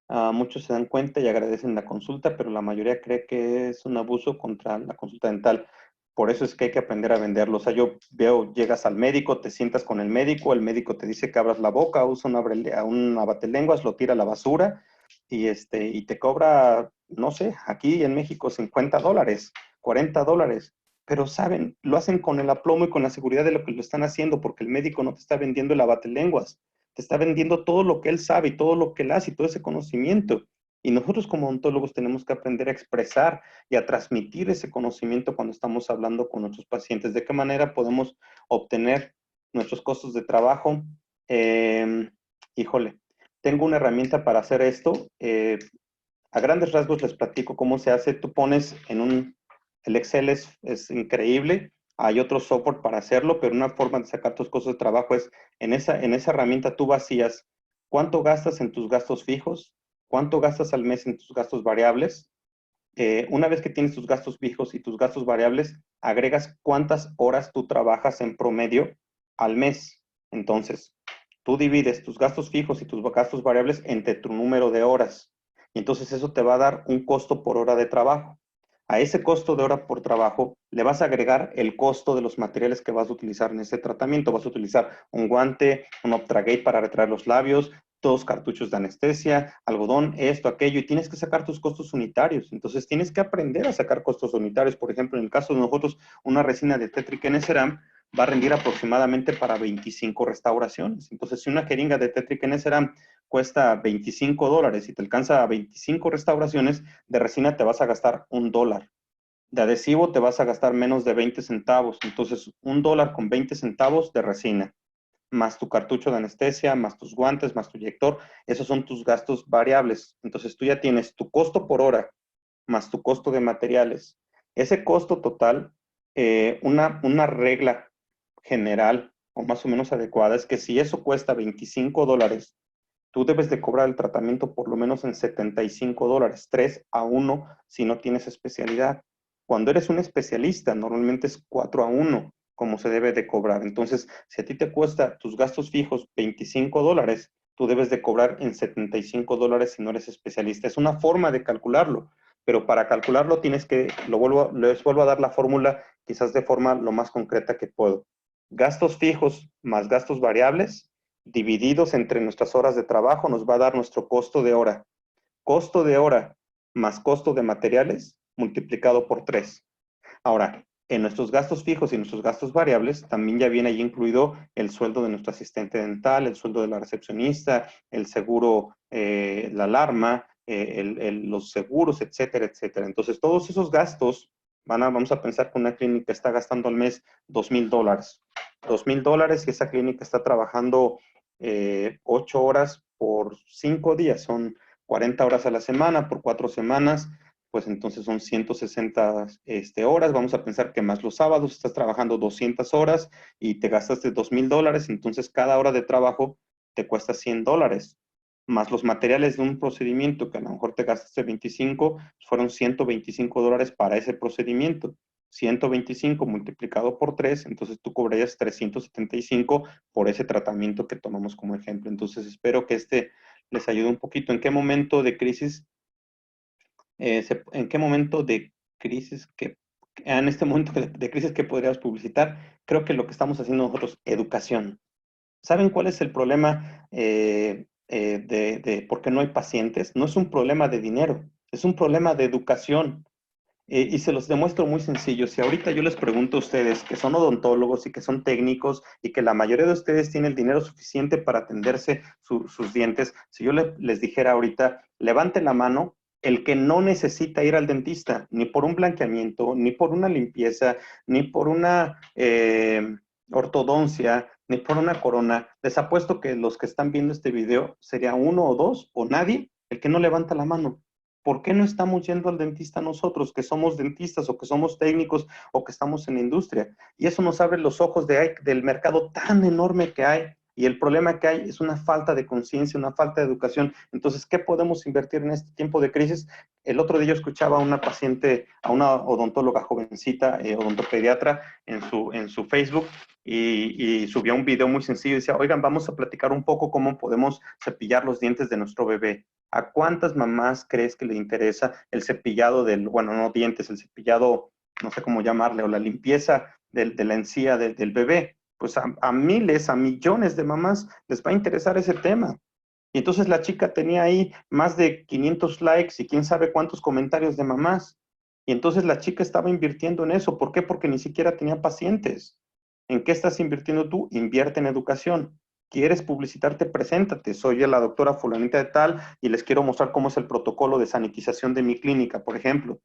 muchos se dan cuenta y agradecen la consulta, pero la mayoría cree que es un abuso contra la consulta dental. Por eso es que hay que aprender a venderlo. O sea, yo veo, llegas al médico, te sientas con el médico te dice que abras la boca, usa un abatelenguas, lo tira a la basura y te cobra, no sé, aquí en México $50, $40. Pero saben, lo hacen con el aplomo y con la seguridad de lo que lo están haciendo, porque el médico no te está vendiendo el abatelenguas, te está vendiendo todo lo que él sabe y todo lo que él hace y todo ese conocimiento. Y nosotros como odontólogos tenemos que aprender a expresar y a transmitir ese conocimiento cuando estamos hablando con nuestros pacientes. ¿De qué manera podemos obtener nuestros costos de trabajo? Híjole, tengo una herramienta para hacer esto. A grandes rasgos les platico cómo se hace. Tú pones en el Excel es increíble. Hay otro software para hacerlo, pero una forma de sacar tus costos de trabajo es en esa herramienta tú vacías cuánto gastas en tus gastos fijos, cuánto gastas al mes en tus gastos variables. Una vez que tienes tus gastos fijos y tus gastos variables, agregas cuántas horas tú trabajas en promedio al mes. Entonces, tú divides tus gastos fijos y tus gastos variables entre tu número de horas. Y entonces eso te va a dar un costo por hora de trabajo. A ese costo de hora por trabajo le vas a agregar el costo de los materiales que vas a utilizar en ese tratamiento. Vas a utilizar un guante, un Optragate para retraer los labios, 2 cartuchos de anestesia, algodón, esto, aquello, y tienes que sacar tus costos unitarios. Entonces tienes que aprender a sacar costos unitarios. Por ejemplo, en el caso de nosotros, una resina de Tetric NSeram va a rendir aproximadamente para 25 restauraciones. Entonces, si una jeringa de Tetric NSeram cuesta $25 y te alcanza a 25 restauraciones, de resina te vas a gastar $1. De adhesivo te vas a gastar menos de 20 centavos. Entonces, $1 con 20 centavos de resina, más tu cartucho de anestesia, más tus guantes, más tu inyector. Esos son tus gastos variables. Entonces, tú ya tienes tu costo por hora, más tu costo de materiales. Ese costo total, una regla general o más o menos adecuada es que si eso cuesta $25, tú debes de cobrar el tratamiento por lo menos en $75, 3-1 si no tienes especialidad. Cuando eres un especialista, normalmente es 4-1 como se debe de cobrar. Entonces, si a ti te cuesta tus gastos fijos $25, tú debes de cobrar en $75 si no eres especialista. Es una forma de calcularlo, pero para calcularlo tienes que, les vuelvo a dar la fórmula quizás de forma lo más concreta que puedo. Gastos fijos más gastos variables divididos entre nuestras horas de trabajo nos va a dar nuestro costo de hora. Costo de hora más costo de materiales multiplicado por 3. Ahora, en nuestros gastos fijos y nuestros gastos variables también ya viene ahí incluido el sueldo de nuestro asistente dental, el sueldo de la recepcionista, el seguro, la alarma, los seguros, etcétera, etcétera. Entonces, todos esos gastos, vamos a pensar que una clínica está gastando al mes $2,000. $2,000 y esa clínica está trabajando 8 horas por 5 días, son 40 horas a la semana por 4 semanas, pues entonces son 160 horas. Vamos a pensar que más los sábados estás trabajando 200 horas y te gastaste $2,000, entonces cada hora de trabajo te cuesta $100, más los materiales de un procedimiento que a lo mejor te gastaste 25, fueron $125 para ese procedimiento. 125 multiplicado por 3, entonces tú cobrarías 375 por ese tratamiento que tomamos como ejemplo. Entonces espero que les ayude un poquito. ¿En qué momento de crisis, en qué momento de crisis en este momento de crisis que podrías publicitar? Creo que lo que estamos haciendo nosotros, educación. ¿Saben cuál es el problema de por qué no hay pacientes? No es un problema de dinero, es un problema de educación. Y se los demuestro muy sencillo. Si ahorita yo les pregunto a ustedes que son odontólogos y que son técnicos y que la mayoría de ustedes tienen el dinero suficiente para atenderse sus dientes, si yo les dijera ahorita, levanten la mano el que no necesita ir al dentista, ni por un blanqueamiento, ni por una limpieza, ni por una ortodoncia, ni por una corona. Les apuesto que los que están viendo este video sería uno o dos o nadie el que no levanta la mano. ¿Por qué no estamos yendo al dentista nosotros, que somos dentistas o que somos técnicos o que estamos en la industria? Y eso nos abre los ojos del mercado tan enorme que hay. Y el problema que hay es una falta de conciencia, una falta de educación. Entonces, ¿qué podemos invertir en este tiempo de crisis? El otro día yo escuchaba a una paciente, a una odontóloga jovencita, odontopediatra, en su Facebook, y subía un video muy sencillo y decía, oigan, vamos a platicar un poco cómo podemos cepillar los dientes de nuestro bebé. ¿A cuántas mamás crees que le interesa el cepillado bueno, no dientes, el cepillado, no sé cómo llamarle, o la limpieza de la encía del bebé? Pues a miles, a millones de mamás les va a interesar ese tema. Y entonces la chica tenía ahí más de 500 likes y quién sabe cuántos comentarios de mamás. Y entonces la chica estaba invirtiendo en eso. ¿Por qué? Porque ni siquiera tenía pacientes. ¿En qué estás invirtiendo tú? Invierte en educación. ¿Quieres publicitarte? Preséntate. Soy la doctora fulanita de tal y les quiero mostrar cómo es el protocolo de sanitización de mi clínica, por ejemplo.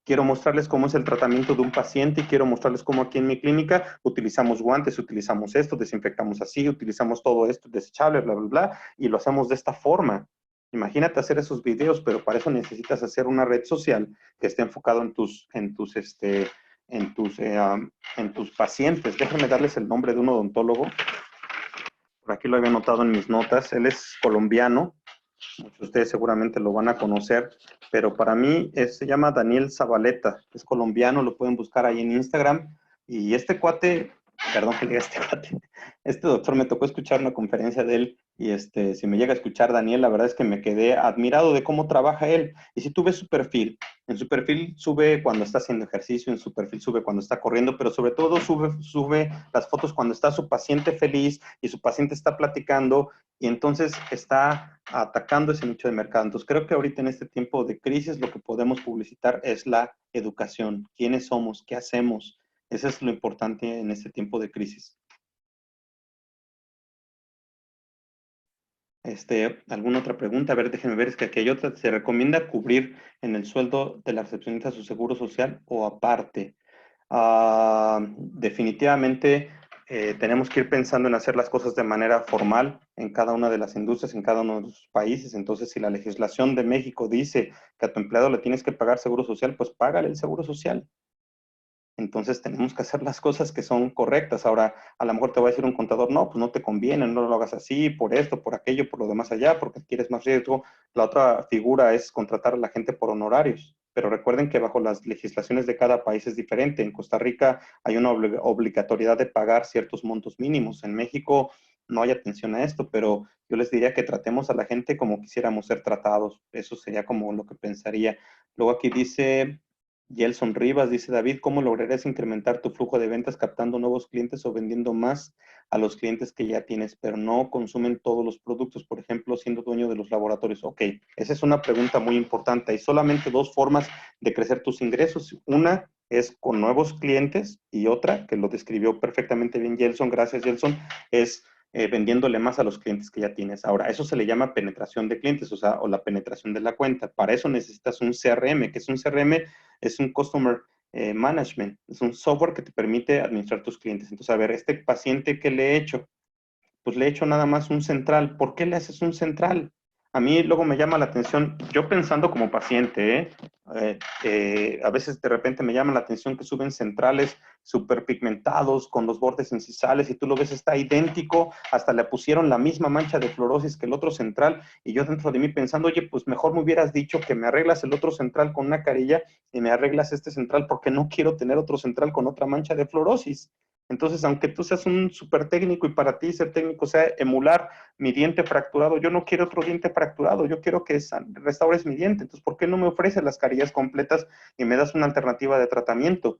Quiero mostrarles cómo es el tratamiento de un paciente y quiero mostrarles cómo aquí en mi clínica utilizamos guantes, utilizamos esto, desinfectamos así, utilizamos todo esto desechable, bla, bla, bla, y lo hacemos de esta forma. Imagínate hacer esos videos, pero para eso necesitas hacer una red social que esté enfocado en tus pacientes. Déjenme darles el nombre de un odontólogo. Por aquí lo había anotado en mis notas. Él es colombiano. Muchos de ustedes seguramente lo van a conocer, pero para mí se llama Daniel Zabaleta. Es colombiano, lo pueden buscar ahí en Instagram. Y este cuate, perdón que le diga este cuate, este doctor me tocó escuchar una conferencia de él y si me llega a escuchar Daniel, la verdad es que me quedé admirado de cómo trabaja él. Y si tú ves su perfil, en su perfil sube cuando está haciendo ejercicio, en su perfil sube cuando está corriendo, pero sobre todo sube las fotos cuando está su paciente feliz y su paciente está platicando y entonces está atacando ese nicho de mercado. Entonces creo que ahorita en este tiempo de crisis lo que podemos publicitar es la educación. ¿Quiénes somos? ¿Qué hacemos? Eso es lo importante en este tiempo de crisis. ¿Alguna otra pregunta? A ver, déjenme ver, es que aquí hay otra. ¿Se recomienda cubrir en el sueldo de la recepcionista su seguro social o aparte? Definitivamente tenemos que ir pensando en hacer las cosas de manera formal en cada una de las industrias, en cada uno de los países. Entonces, si la legislación de México dice que a tu empleado le tienes que pagar seguro social, pues págale el seguro social. Entonces tenemos que hacer las cosas que son correctas. Ahora, a lo mejor te va a decir un contador, no, pues no te conviene, no lo hagas así, por esto, por aquello, por lo demás allá, porque quieres más riesgo. La otra figura es contratar a la gente por honorarios. Pero recuerden que bajo las legislaciones de cada país es diferente. En Costa Rica hay una obligatoriedad de pagar ciertos montos mínimos. En México no hay atención a esto, pero yo les diría que tratemos a la gente como quisiéramos ser tratados. Eso sería como lo que pensaría. Luego aquí dice Gelson Rivas, dice David, ¿cómo lograrías incrementar tu flujo de ventas captando nuevos clientes o vendiendo más a los clientes que ya tienes, pero no consumen todos los productos, por ejemplo, siendo dueño de los laboratorios? Ok, esa es una pregunta muy importante. Hay solamente dos formas de crecer tus ingresos. Una es con nuevos clientes y otra, que lo describió perfectamente bien Gelson, gracias Gelson, es vendiéndole más a los clientes que ya tienes. Ahora, eso se le llama penetración de clientes, o la penetración de la cuenta. Para eso necesitas un CRM. ¿Qué es un CRM? Es un Customer Management. Es un software que te permite administrar tus clientes. Entonces, a ver, este paciente que le he hecho, pues le he hecho nada más un central. ¿Por qué le haces un central? A mí luego me llama la atención, yo pensando como paciente, a veces de repente me llama la atención que suben centrales súper pigmentados con los bordes incisales y tú lo ves, está idéntico, hasta le pusieron la misma mancha de fluorosis que el otro central y yo dentro de mí pensando, oye, pues mejor me hubieras dicho que me arreglas el otro central con una carilla y me arreglas este central porque no quiero tener otro central con otra mancha de fluorosis. Entonces, aunque tú seas un súper técnico y para ti ser técnico sea emular mi diente fracturado, yo no quiero otro diente fracturado, yo quiero que restaures mi diente. Entonces, ¿por qué no me ofreces las carillas completas y me das una alternativa de tratamiento?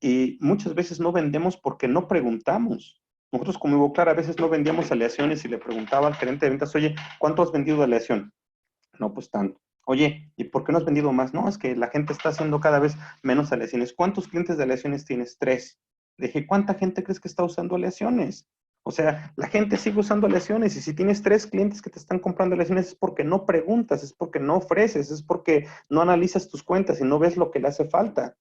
Y muchas veces no vendemos porque no preguntamos. Nosotros como Ivoclar a veces no vendíamos aleaciones y le preguntaba al gerente de ventas, oye, ¿cuánto has vendido de aleación? No, pues tanto. Oye, ¿y por qué no has vendido más? No, es que la gente está haciendo cada vez menos aleaciones. ¿Cuántos clientes de aleaciones tienes? 3. Le dije, ¿cuánta gente crees que está usando aleaciones? O sea, la gente sigue usando aleaciones y si tienes 3 clientes que te están comprando aleaciones es porque no preguntas, es porque no ofreces, es porque no analizas tus cuentas y no ves lo que le hace falta.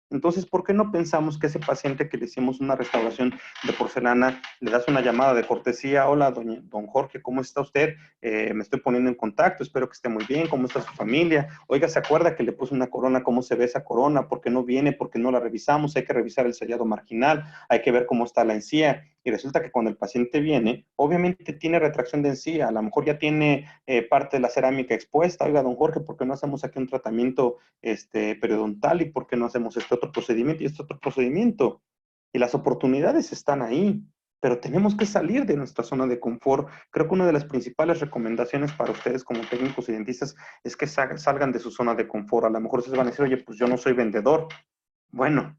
Entonces, ¿por qué no pensamos que ese paciente que le hicimos una restauración de porcelana, le das una llamada de cortesía? Hola, don Jorge, ¿cómo está usted? Me estoy poniendo en contacto, espero que esté muy bien, ¿cómo está su familia? Oiga, ¿se acuerda que le puse una corona? ¿Cómo se ve esa corona? ¿Por qué no viene? ¿Por qué no la revisamos? Hay que revisar el sellado marginal, hay que ver cómo está la encía. Y resulta que cuando el paciente viene, obviamente tiene retracción de encía, a lo mejor ya tiene parte de la cerámica expuesta. Oiga, don Jorge, ¿por qué no hacemos aquí un tratamiento periodontal y por qué no hacemos este otro procedimiento y este otro procedimiento? Y las oportunidades están ahí, pero tenemos que salir de nuestra zona de confort. Creo que una de las principales recomendaciones para ustedes como técnicos y dentistas es que salgan de su zona de confort. A lo mejor ustedes van a decir, oye, pues yo no soy vendedor. Bueno,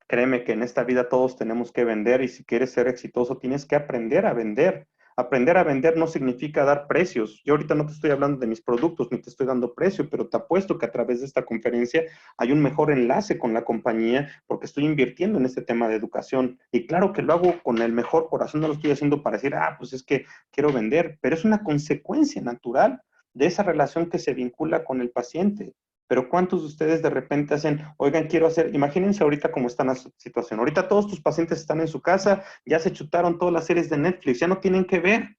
créeme que en esta vida todos tenemos que vender y si quieres ser exitoso tienes que aprender a vender. Aprender a vender no significa dar precios. Yo ahorita no te estoy hablando de mis productos, ni te estoy dando precio, pero te apuesto que a través de esta conferencia hay un mejor enlace con la compañía porque estoy invirtiendo en este tema de educación. Y claro que lo hago con el mejor corazón, no lo estoy haciendo para decir, pues es que quiero vender, pero es una consecuencia natural de esa relación que se vincula con el paciente. Pero ¿cuántos de ustedes de repente hacen, oigan, quiero hacer, imagínense ahorita cómo está la situación, ahorita todos tus pacientes están en su casa, ya se chutaron todas las series de Netflix, ya no tienen que ver.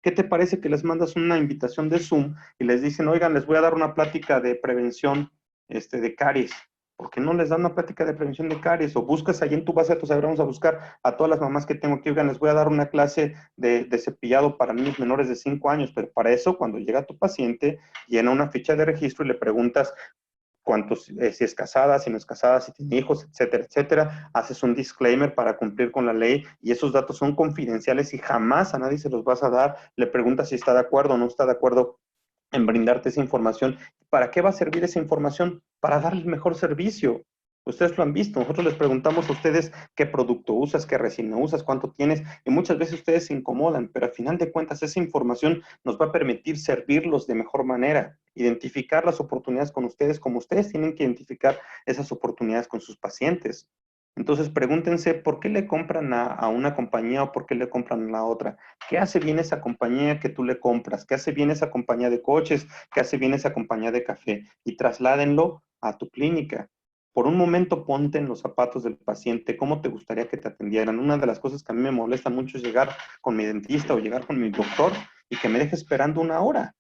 ¿Qué te parece que les mandas una invitación de Zoom y les dicen, oigan, les voy a dar una plática de prevención de caries? ¿Por qué no les dan una plática de prevención de caries? O buscas ahí en tu base de datos, a ver, vamos a buscar a todas las mamás que tengo aquí, oigan, les voy a dar una clase de cepillado para niños menores de 5 años, pero para eso, cuando llega tu paciente, llena una ficha de registro y le preguntas cuántos, si es casada, si no es casada, si tiene hijos, etcétera, etcétera. Haces un disclaimer para cumplir con la ley y esos datos son confidenciales y jamás a nadie se los vas a dar. Le preguntas si está de acuerdo o no está de acuerdo en brindarte esa información. ¿Para qué va a servir esa información? Para darle el mejor servicio. Ustedes lo han visto, nosotros les preguntamos a ustedes qué producto usas, qué resina usas, cuánto tienes, y muchas veces ustedes se incomodan, pero al final de cuentas esa información nos va a permitir servirlos de mejor manera, identificar las oportunidades con ustedes como ustedes tienen que identificar esas oportunidades con sus pacientes. Entonces pregúntense por qué le compran a una compañía o por qué le compran a la otra. ¿Qué hace bien esa compañía que tú le compras? ¿Qué hace bien esa compañía de coches? ¿Qué hace bien esa compañía de café? Y trasládenlo a tu clínica. Por un momento ponte en los zapatos del paciente, ¿cómo te gustaría que te atendieran? Una de las cosas que a mí me molesta mucho es llegar con mi dentista o llegar con mi doctor y que me deje esperando una hora.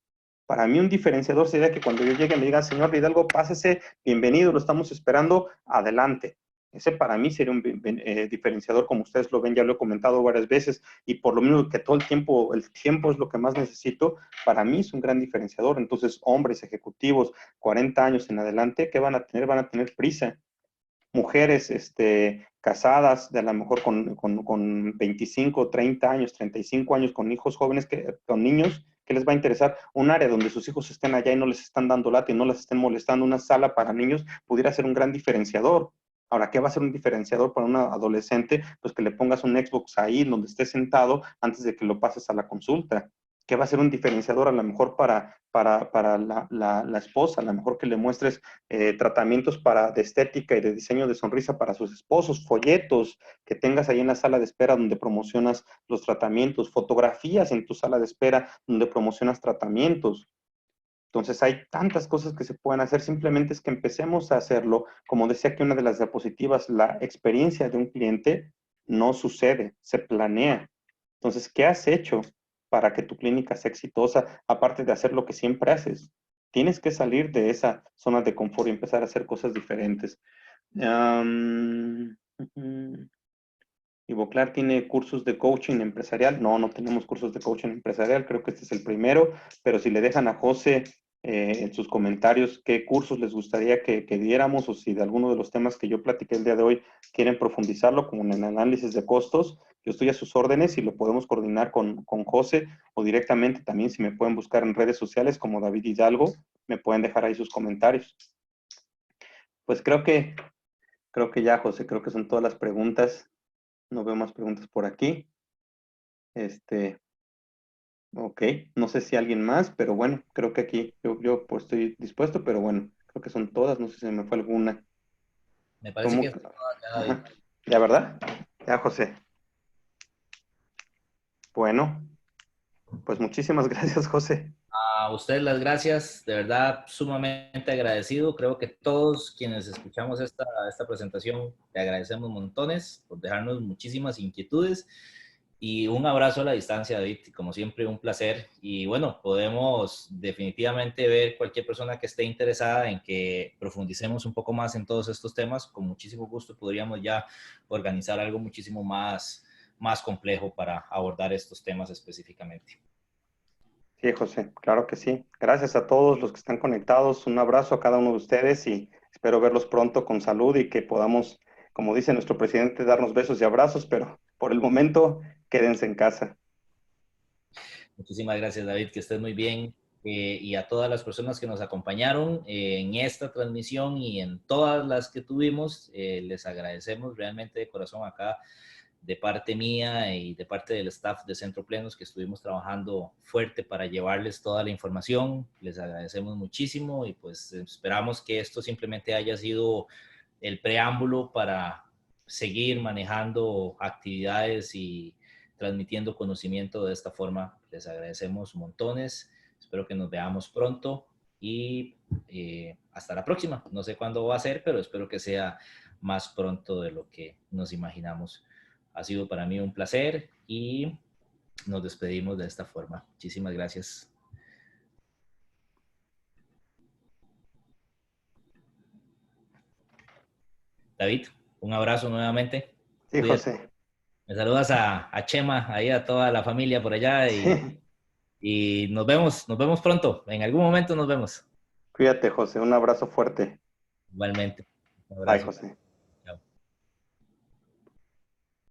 Para mí un diferenciador sería que cuando yo llegue me digan, señor Hidalgo, pásese, bienvenido, lo estamos esperando, adelante. Ese para mí sería un diferenciador, como ustedes lo ven, ya lo he comentado varias veces, y por lo mismo que todo el tiempo es lo que más necesito, para mí es un gran diferenciador. Entonces, hombres ejecutivos, 40 años en adelante, ¿qué van a tener? Van a tener prisa. Mujeres casadas, de a lo mejor con 25, 30 años, 35 años, con hijos jóvenes, con niños, ¿qué les va a interesar? Un área donde sus hijos estén allá y no les están dando lata y no las estén molestando, una sala para niños, pudiera ser un gran diferenciador. Ahora, ¿qué va a ser un diferenciador para un adolescente? Pues que le pongas un Xbox ahí donde esté sentado antes de que lo pases a la consulta. ¿Qué va a ser un diferenciador a lo mejor para la esposa? A lo mejor que le muestres tratamientos de estética y de diseño de sonrisa para sus esposos, folletos que tengas ahí en la sala de espera donde promocionas los tratamientos, fotografías en tu sala de espera donde promocionas tratamientos. Entonces hay tantas cosas que se pueden hacer, simplemente es que empecemos a hacerlo. Como decía aquí una de las diapositivas, la experiencia de un cliente no sucede, se planea. Entonces, ¿qué has hecho para que tu clínica sea exitosa, aparte de hacer lo que siempre haces? Tienes que salir de esa zona de confort y empezar a hacer cosas diferentes. Ivoclar tiene cursos de coaching empresarial. No, no tenemos cursos de coaching empresarial. Creo que este es el primero, pero si le dejan a José en sus comentarios qué cursos les gustaría que diéramos o si de alguno de los temas que yo platiqué el día de hoy quieren profundizarlo, como en el análisis de costos, yo estoy a sus órdenes y lo podemos coordinar con José o directamente también si me pueden buscar en redes sociales como David Hidalgo, me pueden dejar ahí sus comentarios. Pues creo que ya, José, creo que son todas las preguntas. No veo más preguntas por aquí. Ok, no sé si alguien más, pero bueno, creo que aquí yo pues estoy dispuesto, pero bueno, creo que son todas, no sé si me fue alguna. Me parece ¿Cómo? que ya, David. Ajá. ¿Ya, verdad? Ya, José. Bueno, pues muchísimas gracias, José. A ustedes las gracias, de verdad sumamente agradecido. Creo que todos quienes escuchamos esta presentación te agradecemos montones por dejarnos muchísimas inquietudes y un abrazo a la distancia, David, como siempre un placer. Y bueno, podemos definitivamente ver cualquier persona que esté interesada en que profundicemos un poco más en todos estos temas, con muchísimo gusto podríamos ya organizar algo muchísimo más complejo para abordar estos temas específicamente. Sí, José, claro que sí. Gracias a todos los que están conectados. Un abrazo a cada uno de ustedes y espero verlos pronto con salud y que podamos, como dice nuestro presidente, darnos besos y abrazos, pero por el momento, quédense en casa. Muchísimas gracias, David, que estés muy bien. Y a todas las personas que nos acompañaron en esta transmisión y en todas las que tuvimos, les agradecemos realmente de corazón acá. de parte mía y de parte del staff de Centro Plenos, que estuvimos trabajando fuerte para llevarles toda la información. Les agradecemos muchísimo y pues esperamos que esto simplemente haya sido el preámbulo para seguir manejando actividades y transmitiendo conocimiento de esta forma. Les agradecemos montones. Espero que nos veamos pronto y hasta la próxima. No sé cuándo va a ser, pero espero que sea más pronto de lo que nos imaginamos. Ha sido para mí un placer y nos despedimos de esta forma. Muchísimas gracias. David, un abrazo nuevamente. Sí, Cuídate. José. Me saludas a Chema, ahí a toda la familia por allá Sí. y nos vemos pronto. En algún momento nos vemos. Cuídate, José. Un abrazo fuerte. Igualmente. Un Bye, abrazo. José.